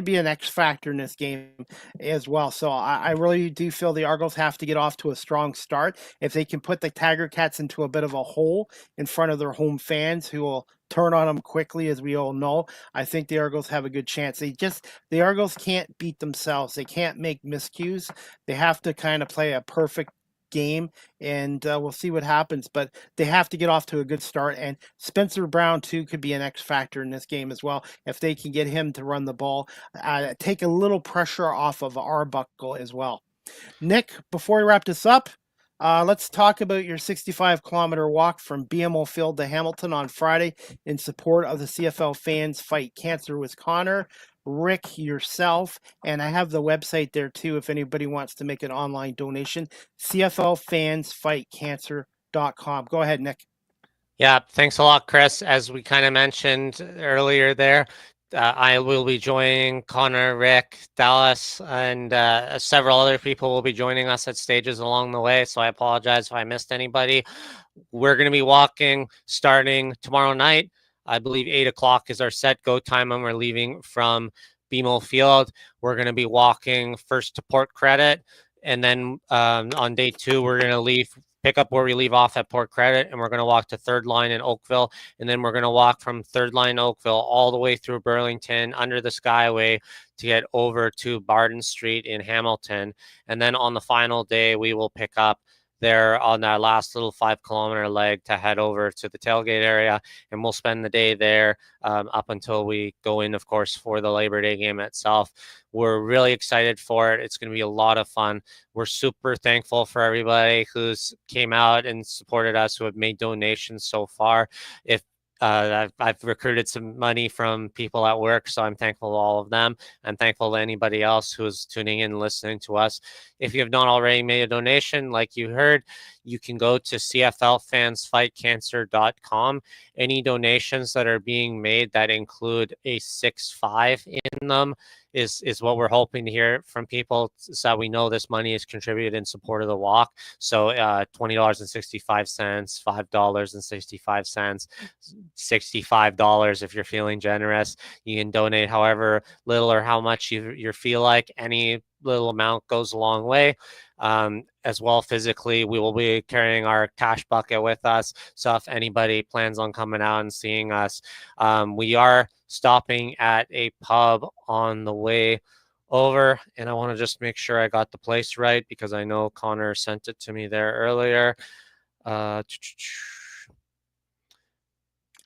B: be an X factor in this game as well. So I really do feel the Argos have to get off to a strong start. If they can put the Tiger Cats into a bit of a hole in front of their home fans who will turn on them quickly, as we all know, I think the Argos have a good chance. The Argos can't beat themselves. They can't make miscues. They have to kind of play a perfect game, and we'll see what happens, but they have to get off to a good start, and Spencer Brown too could be an X factor in this game as well if they can get him to run the ball, take a little pressure off of Arbuckle as well. Nick, before we wrap this up, let's talk about your 65-kilometer walk from BMO Field to Hamilton on Friday in support of the CFL Fans Fight Cancer with Connor, Rick, yourself, and I have the website there too if anybody wants to make an online donation, CFLFansFightCancer.com. Go ahead, Nick.
C: Yeah, thanks a lot, Chris. As we kind of mentioned earlier there, I will be joining Connor, Rick, Dallas, and several other people will be joining us at stages along the way, so I apologize if I missed anybody. We're going to be walking starting tomorrow night. I believe 8 o'clock is our set go time when we're leaving from BMO Field. We're going to be walking first to Port Credit, and then on day 2, we're going to pick up where we leave off at Port Credit, and we're going to walk to Third Line in Oakville, and then we're going to walk from Third Line Oakville all the way through Burlington under the Skyway to get over to Barden Street in Hamilton. And then on the final day, we will pick up there on that last little 5-kilometer leg to head over to the tailgate area, and we'll spend the day there up until we go in, of course, for the Labor Day game itself. We're really excited for it. It's going to be a lot of fun. We're super thankful for everybody who's came out and supported us, who have made donations so far. If I've recruited some money from people at work, so I'm thankful to all of them. I'm thankful to anybody else who's tuning in and listening to us. If you have not already made a donation, like you heard, you can go to CFLFansFightCancer.com. Any donations that are being made that include a 6.5 in them is what we're hoping to hear from people, so that we know this money is contributed in support of the walk. So $20.65, $5.65, $65 if you're feeling generous. You can donate however little or how much you feel like. Any little amount goes a long way. As well, physically, we will be carrying our cash bucket with us. So if anybody plans on coming out and seeing us, we are stopping at a pub on the way over, and I want to just make sure I got the place right because I know Connor sent it to me there earlier.
B: And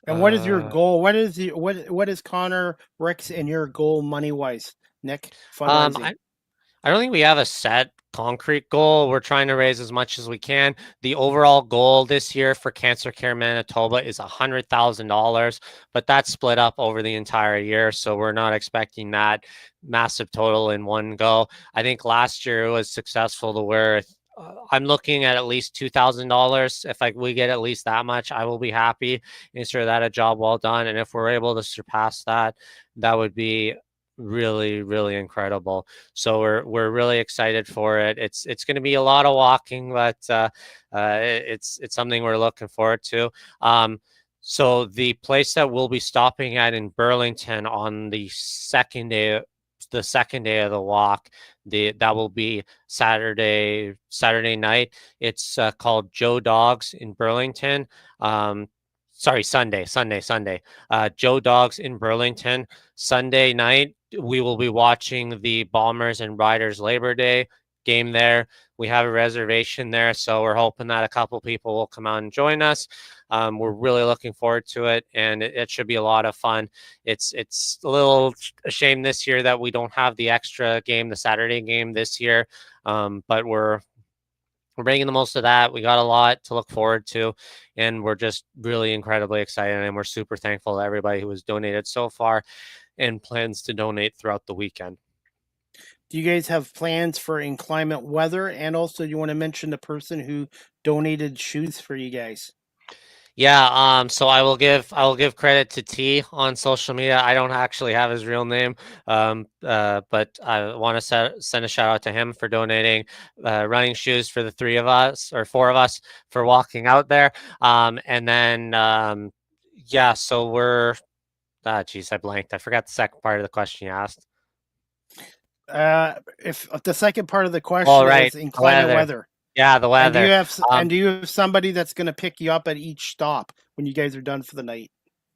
B: what is your goal? What is Connor, Rick's, and your goal money wise, Nick? Fundraising.
C: I don't think we have a set concrete goal. We're trying to raise as much as we can. The overall goal this year for Cancer Care Manitoba is $100,000, but that's split up over the entire year. So we're not expecting that massive total in one go. I think last year it was successful to where I'm looking at least $2,000. If we get at least that much, I will be happy. Consider that a job well done. And if we're able to surpass that, that would be really, really incredible. So we're really excited for it. It's going to be a lot of walking, but it's something we're looking forward to. So the place that we'll be stopping at in Burlington on the second day the second day of the walk. That will be Saturday night. It's called Joe Dogs in Burlington. Sunday. Joe Dogs in Burlington. Sunday night, we will be watching the Bombers and Riders Labor Day game there. We have a reservation there, so we're hoping that a couple people will come out and join us. We're really looking forward to it, and it should be a lot of fun. It's a little a shame this year that we don't have the extra game, the Saturday game this year, but we're making the most of that. We got a lot to look forward to, and we're just really incredibly excited, and we're super thankful to everybody who has donated so far and plans to donate throughout the weekend.
B: Do you guys have plans for inclement weather? And also, you want to mention the person who donated shoes for you guys?
C: Yeah, so I will give credit to T on social media. I don't actually have his real name, but I want to send a shout out to him for donating running shoes for the four of us for walking out there. And then so we're I blanked. I forgot the second part of the question you asked.
B: If the second part of the question is inclement weather.
C: Yeah, the weather.
B: And do you have somebody that's going to pick you up at each stop when you guys are done for the night?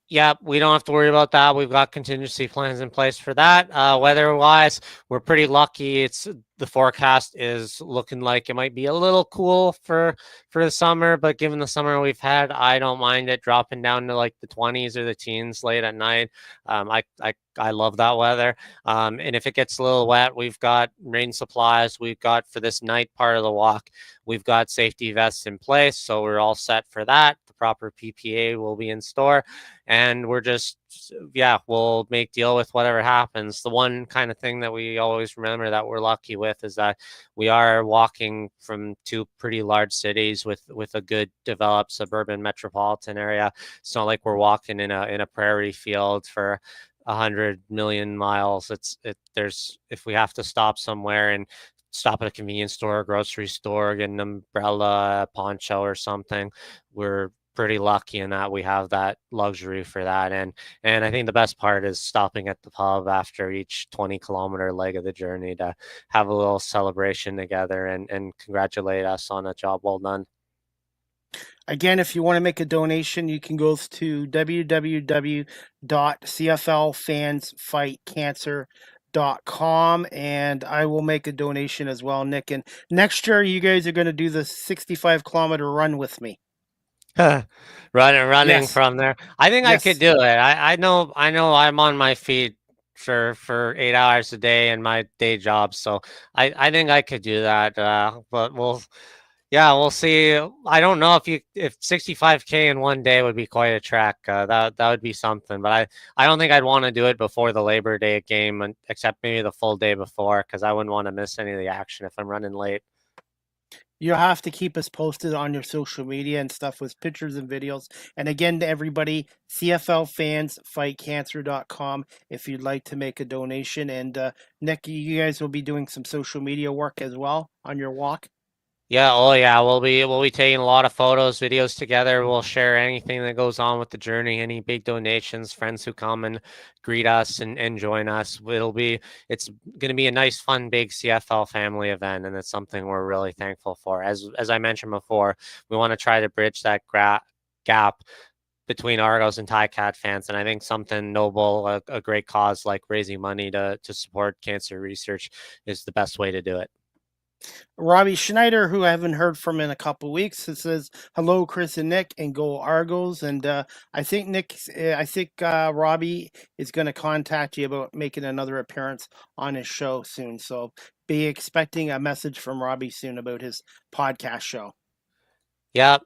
C: Yeah, we don't have to worry about that. We've got contingency plans in place for that. Weather-wise, we're pretty lucky. The forecast is looking like it might be a little cool for the summer, but given the summer we've had, I don't mind it dropping down to like the 20s or the teens late at night. I love that weather. And if it gets a little wet, we've got rain supplies. We've got, for this night part of the walk, we've got safety vests in place, so we're all set for that. The proper PPA will be in store, and we're just, we'll make deal with whatever happens. The one kind of thing that we always remember that we're lucky with is that we are walking from two pretty large cities with a good developed suburban metropolitan area. It's not like we're walking in a prairie field for 100 million miles. If we have to stop somewhere and stop at a convenience store, a grocery store, get an umbrella, a poncho or something, we're pretty lucky in that we have that luxury for that. And I think the best part is stopping at the pub after each 20-kilometer leg of the journey to have a little celebration together and congratulate us on a job well done.
B: Again, if you want to make a donation, you can go to www.cflfansfightcancer.com, and I will make a donation as well, Nick. And next year, you guys are going to do the 65-kilometer run with me.
C: running
B: Yes.
C: from there. I think I could do it. I know I'm on my feet for 8 hours a day in my day job, so I think I could do that. But we'll see. I don't know if 65K in one day would be quite a trek. That would be something, but I don't think I'd want to do it before the Labor Day game, except maybe the full day before, because I wouldn't want to miss any of the action if I'm running late.
B: You'll have to keep us posted on your social media and stuff with pictures and videos. And again, to everybody, CFLFansFightCancer.com if you'd like to make a donation. And Nick, you guys will be doing some social media work as well on your walk.
C: Yeah, we'll be taking a lot of photos, videos together. We'll share anything that goes on with the journey, any big donations, friends who come and greet us and join us. It's going to be a nice, fun, big CFL family event, and it's something we're really thankful for. As I mentioned before, we want to try to bridge that gap between Argos and Ticats fans, and I think something noble, a great cause like raising money to support cancer research is the best way to do it.
B: Robbie Schneider, who I haven't heard from in a couple of weeks, says hello, Chris and Nick, and go Argos. And I think Robbie is going to contact you about making another appearance on his show soon. So be expecting a message from Robbie soon about his podcast show.
C: Yeah,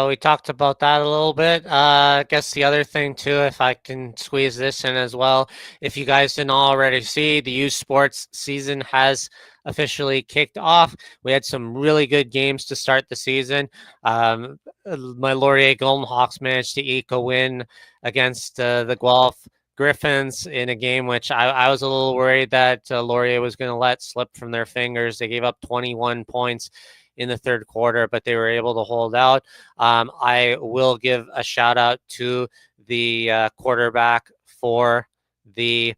C: we talked about that a little bit. I guess the other thing too, if I can squeeze this in as well, if you guys didn't already see, the youth sports season has officially kicked off. We had some really good games to start the season. My Laurier Golden Hawks managed to eke a win against the Guelph Griffins in a game which I was a little worried that Laurier was going to let slip from their fingers. They gave up 21 points in the third quarter, but they were able to hold out. I will give a shout out to the quarterback for the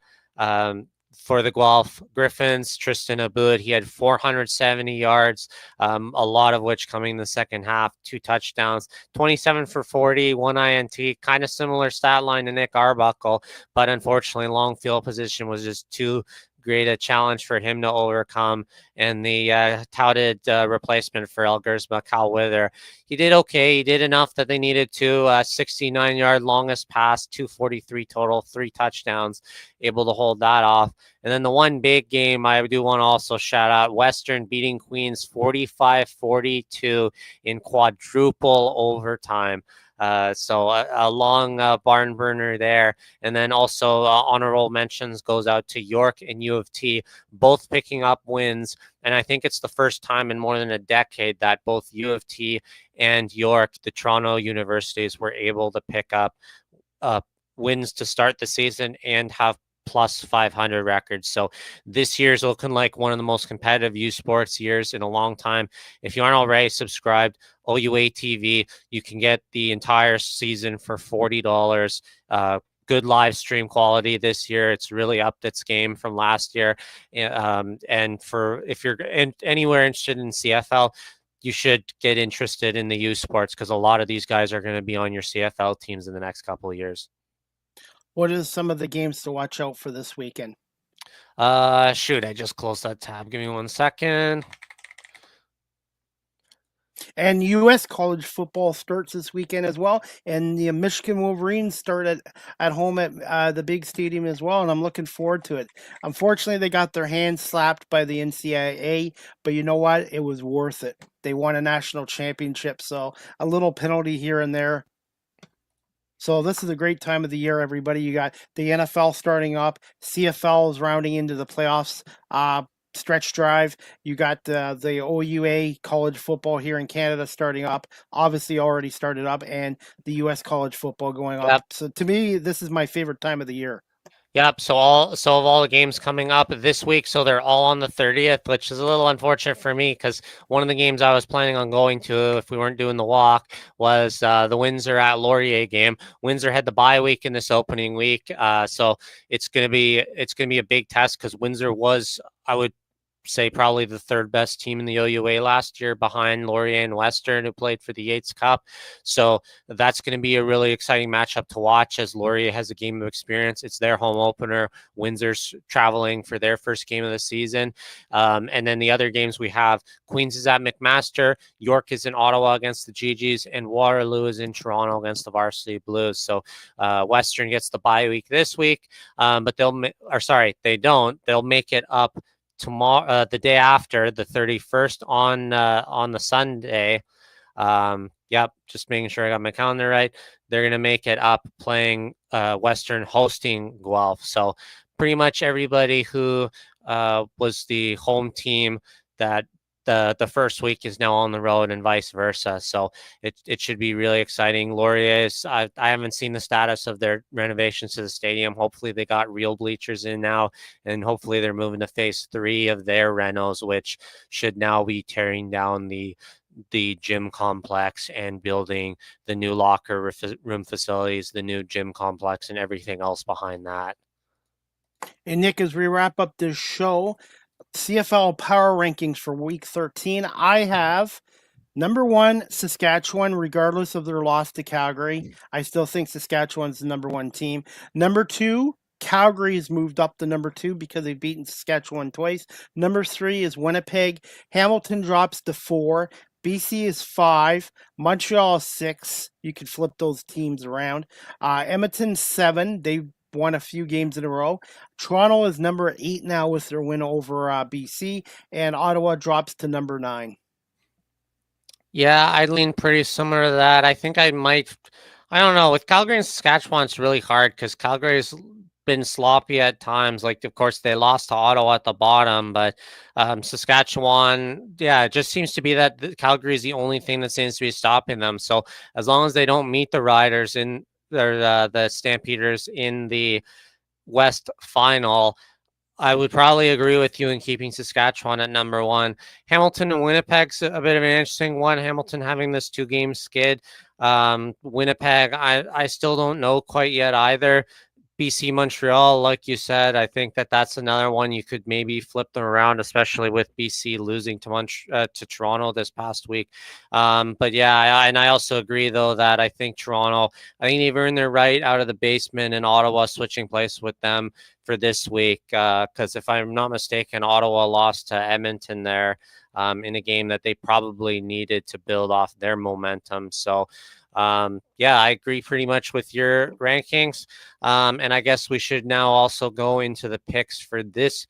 C: for the Guelph Griffins, Tristan Abud, he had 470 yards, a lot of which coming in the second half, 2 touchdowns, 27 for 40, 1 INT, kind of similar stat line to Nick Arbuckle, but unfortunately long field position was just too great a challenge for him to overcome. And the touted replacement for Elgersma, Cal Wither, he did okay. He did enough that they needed to. 69-yard longest pass, 243 total, 3 touchdowns, able to hold that off. And then the one big game I do want to also shout out, Western beating Queens 45-42 in quadruple overtime. So a long barn burner there. And then also honorable mentions goes out to York and U of T, both picking up wins. And I think it's the first time in more than a decade that both U of T and York, the Toronto universities, were able to pick up wins to start the season and have plus 500 records. So this year's looking like one of the most competitive U Sports years in a long time. If you aren't already subscribed, OUA TV, you can get the entire season for $40. Good live stream quality this year. It's really upped its game from last year. And for if you're anywhere interested in CFL, you should get interested in the U Sports, because a lot of these guys are going to be on your CFL teams in the next couple of years.
B: What is some of the games to watch out for this weekend?
C: Shoot, I just closed that tab. Give me 1 second.
B: And U.S. college football starts this weekend as well. And the Michigan Wolverines start at home at the big stadium as well. And I'm looking forward to it. Unfortunately, they got their hands slapped by the NCAA. But you know what? It was worth it. They won a national championship. So a little penalty here and there. So this is a great time of the year, everybody. You got the NFL starting up. CFL is rounding into the playoffs stretch drive. You got the OUA college football here in Canada starting up. Obviously already started up. And the U.S. college football going up.
C: Yep.
B: So to me, this is my favorite time of the year.
C: Yep. So of all the games coming up this week, so they're all on the 30th, which is a little unfortunate for me, because one of the games I was planning on going to, if we weren't doing the walk, was the Windsor at Laurier game. Windsor had the bye week in this opening week, so it's gonna be a big test, because Windsor was, I would say, probably the third best team in the OUA last year, behind Laurier and Western, who played for the Yates Cup. So that's going to be a really exciting matchup to watch, as Laurier has a game of experience. It's their home opener. Windsor's traveling for their first game of the season. And then the other games we have, Queens is at McMaster, York is in Ottawa against the GGs, and Waterloo is in Toronto against the Varsity Blues. So Western gets the bye week this week, but they don't. They'll make it up tomorrow, the day after, the 31st, on the Sunday. Just making sure I got my calendar right. They're gonna make it up playing Western hosting Guelph. So pretty much everybody who was the home team that the first week is now on the road, and vice versa. So it should be really exciting. Laurier is, I haven't seen the status of their renovations to the stadium. Hopefully they got real bleachers in now, and hopefully they're moving to phase 3 of their renos, which should now be tearing down the gym complex and building the new locker room facilities, the new gym complex, and everything else behind that.
B: And Nick, as we wrap up this show, CFL power rankings for week 13. I have number 1, Saskatchewan, regardless of their loss to Calgary. I still think Saskatchewan's the number 1 team. Number 2, Calgary has moved up to number 2 because they've beaten Saskatchewan twice. Number 3 is Winnipeg. Hamilton drops to 4. BC is 5. Montreal is 6. You could flip those teams around. Edmonton 7. They won a few games in a row. Toronto is number 8 now with their win over BC, and Ottawa drops to number 9.
C: Yeah, I lean pretty similar to that. I think I don't know. With Calgary and Saskatchewan, it's really hard, because Calgary's been sloppy at times. Like, of course, they lost to Ottawa at the bottom, but Saskatchewan, it just seems to be that Calgary is the only thing that seems to be stopping them. So as long as they don't meet the Riders in the Stampeders in the West final, I would probably agree with you in keeping Saskatchewan at number 1. Hamilton and Winnipeg's a bit of an interesting one. Hamilton having this 2-game skid. Winnipeg, I still don't know quite yet either. BC Montreal, like you said, I think that's another one you could maybe flip them around, especially with BC losing to Toronto this past week. But yeah, I also agree though that I think Toronto, I think they've earned their right out of the basement, in Ottawa switching place with them for this week. Because if I'm not mistaken, Ottawa lost to Edmonton there in a game that they probably needed to build off their momentum. So yeah, I agree pretty much with your rankings. And I guess we should now also go into the picks for this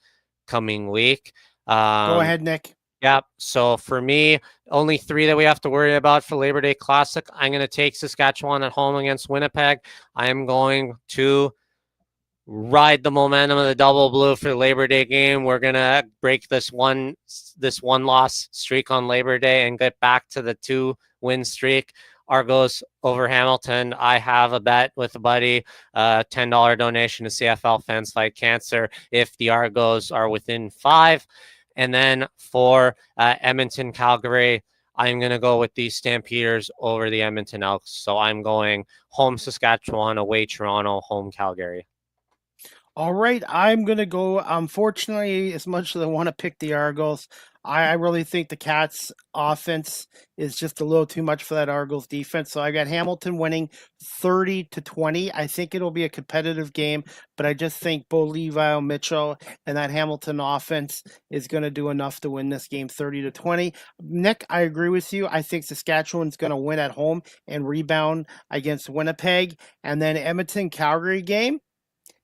C: coming week.
B: Go ahead, Nick.
C: Yeah. So for me, only 3 that we have to worry about for Labor Day Classic. I'm going to take Saskatchewan at home against Winnipeg. I am going to ride the momentum of the double blue for the Labor Day game. We're going to break this one loss streak on Labor Day and get back to the 2-win streak. Argos over Hamilton. I have a bet with a buddy, $10 donation to CFL Fans Fight Cancer if the Argos are within 5. And then for Edmonton, Calgary, I'm going to go with the Stampeders over the Edmonton Elks. So I'm going home Saskatchewan, away Toronto, home Calgary.
B: All right, I'm going to go. Unfortunately, as much as I want to pick the Argos, I really think the Cats' offense is just a little too much for that Argos defense. So I got Hamilton winning 30-20. I think it'll be a competitive game, but I just think Bo Levi, Mitchell, and that Hamilton offense is going to do enough to win this game 30-20. Nick, I agree with you. I think Saskatchewan's going to win at home and rebound against Winnipeg. And then Edmonton-Calgary game.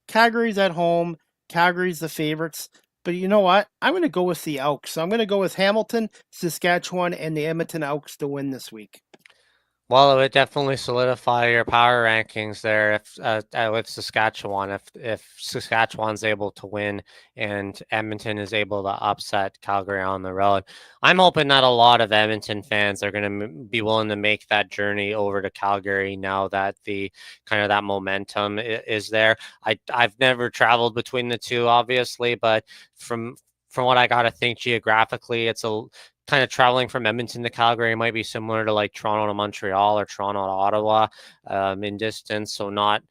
B: Calgary's at home. Calgary's the favorites. But you know what? I'm going to go with the Elks. So I'm going to go with Hamilton, Saskatchewan, and the Edmonton Elks to win this week.
C: Well, it would definitely solidify your power rankings there if with Saskatchewan. If Saskatchewan's able to win and Edmonton is able to upset Calgary on the road, I'm hoping that a lot of Edmonton fans are going to be willing to make that journey over to Calgary now that the kind of that momentum is there. I've never traveled between the two, obviously, but from what I got to think geographically, it's a kind of traveling from Edmonton to Calgary might be similar to like Toronto to Montreal or Toronto to Ottawa in distance. So not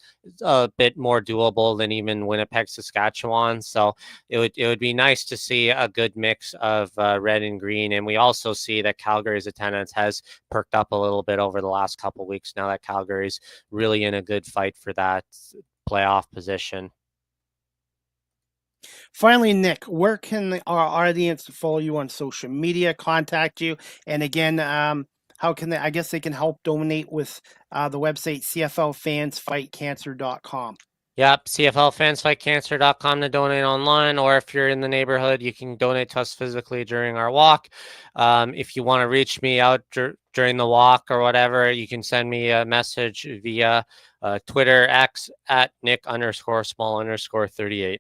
C: a bit more doable than even Winnipeg, Saskatchewan. So it would be nice to see a good mix of red and green. And we also see that Calgary's attendance has perked up a little bit over the last couple of weeks now that Calgary's really in a good fight for that playoff position.
B: Finally, Nick, where can our audience follow you on social media, contact you? And again, how can they, I guess they can help donate with the website cflfansfightcancer.com.
C: Yep, cflfansfightcancer.com to donate online, or if you're in the neighborhood, you can donate to us physically during our walk. If you want to reach me out during the walk or whatever, you can send me a message via Twitter X at Nick_Small_38.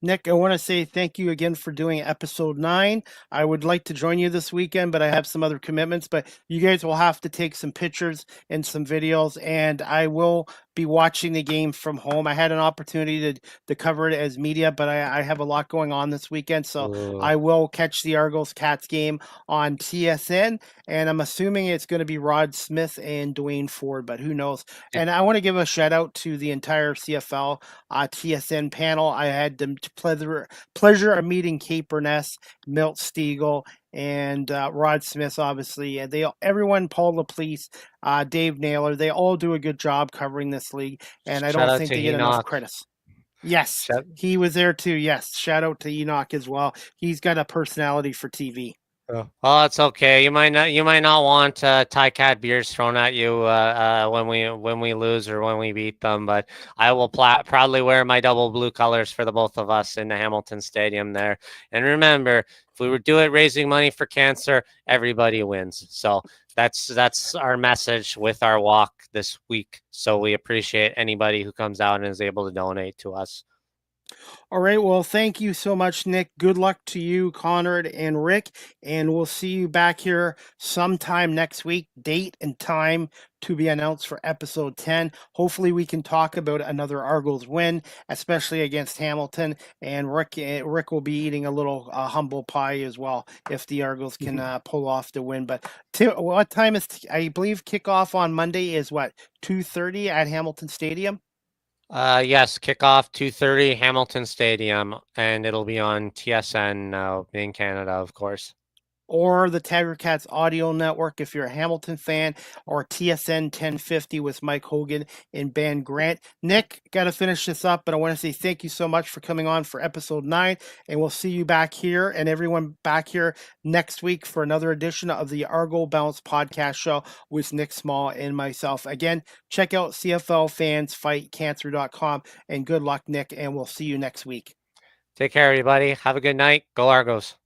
B: Nick, I want to say thank you again for doing episode 9. I would like to join you this weekend, but I have some other commitments. But you guys will have to take some pictures and some videos, and I will be watching the game from home. I had an opportunity to cover it as media, but I have a lot going on this weekend, so I will catch the Argos Cats game on TSN, and I'm assuming it's going to be Rod Smith and Dwayne Ford, but who knows? And I want to give a shout out to the entire CFL TSN panel. I had the pleasure of meeting Kate Burness, Milt Stiegel, and Rod Smith, obviously. Everyone, Paul LaPolice, Dave Naylor, they all do a good job covering this league, and I don't think they get enough credit. Yes, he was there too. Yes, shout out to Enoch as well. He's got a personality for TV.
C: Oh, it's okay. You might not want Thai Cat beers thrown at you when we lose or when we beat them, but I will proudly wear my double blue colors for the both of us in the Hamilton Stadium there. And remember, if we do it raising money for cancer, everybody wins. So that's our message with our walk this week. So we appreciate anybody who comes out and is able to donate to us.
B: All right. Well, thank you so much, Nick. Good luck to you, Conrad and Rick. And we'll see you back here sometime next week. Date and time to be announced for episode 10. Hopefully, we can talk about another Argos win, especially against Hamilton. And Rick will be eating a little humble pie as well if the Argos can pull off the win. But what time is, I believe, kickoff on Monday is what, 2:30 at Hamilton Stadium?
C: Yes, kickoff 2:30 Hamilton Stadium, and it'll be on TSN in Canada, of course.
B: Or the Tiger Cats audio network if you're a Hamilton fan, or TSN 1050 with Mike Hogan and Ben Grant. Nick, got to finish this up, but I want to say thank you so much for coming on for episode 9, and we'll see you back here and everyone back here next week for another edition of the Argo Bounce Podcast Show with Nick Small and myself. Again, check out CFLFansFightCancer.com, and good luck, Nick, and we'll see you next week.
C: Take care, everybody. Have a good night. Go Argos.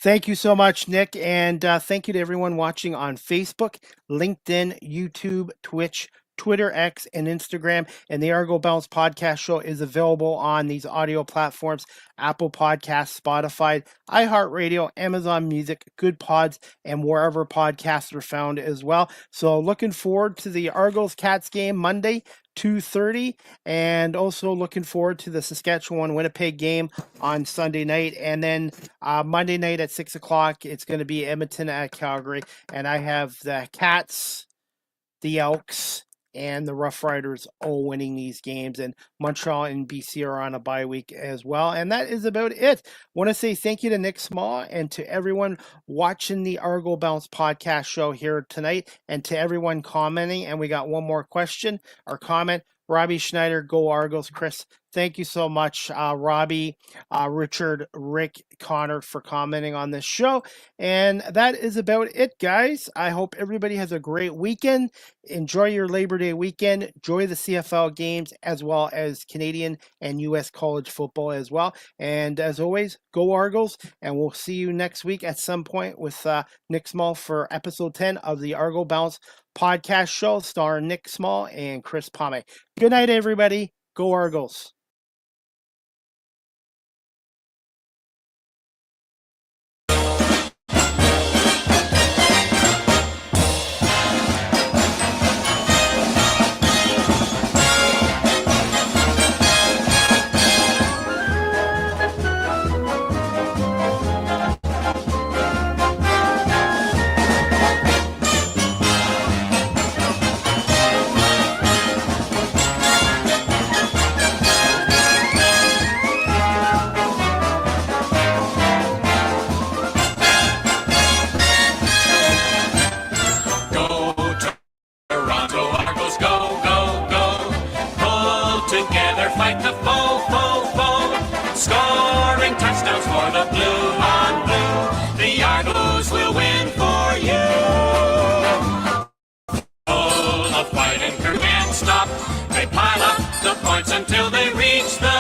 B: Thank you so much, Nick, and thank you to everyone watching on Facebook, LinkedIn, YouTube, Twitch, Twitter, X, and Instagram. And the Argo Bounce Podcast Show is available on these audio platforms: Apple Podcasts, Spotify, iHeartRadio, Amazon Music, Good Pods, and wherever podcasts are found as well. So looking forward to the Argos Cats game Monday, 2:30, and also looking forward to the Saskatchewan-Winnipeg game on Sunday night. And then Monday night at 6 o'clock, it's going to be Edmonton at Calgary. And I have the Cats, the Elks, and the Rough Riders all winning these games, and Montreal and BC are on a bye week as well. And that is about it. Want to say thank you to Nick Small and to everyone watching the Argo Bounce Podcast Show here tonight, and to everyone commenting. And we got one more question or comment. Robbie Schneider, go Argos. Chris, thank you so much, Robbie, Richard, Rick, Connor, for commenting on this show. And that is about it, guys. I hope everybody has a great weekend. Enjoy your Labor Day weekend. Enjoy the CFL games as well as Canadian and U.S. college football as well. And as always, go Argos. And we'll see you next week at some point with Nick Small for episode 10 of the Argo Bounce Podcast Show, starring Nick Small and Chris Pomay. Good night, everybody. Go Argos.
A: Fight the foe, foe, foe, scoring touchdowns for the blue on blue. The Argos will win for you. Full of fight and courage, can't stop. They pile up the points until they reach the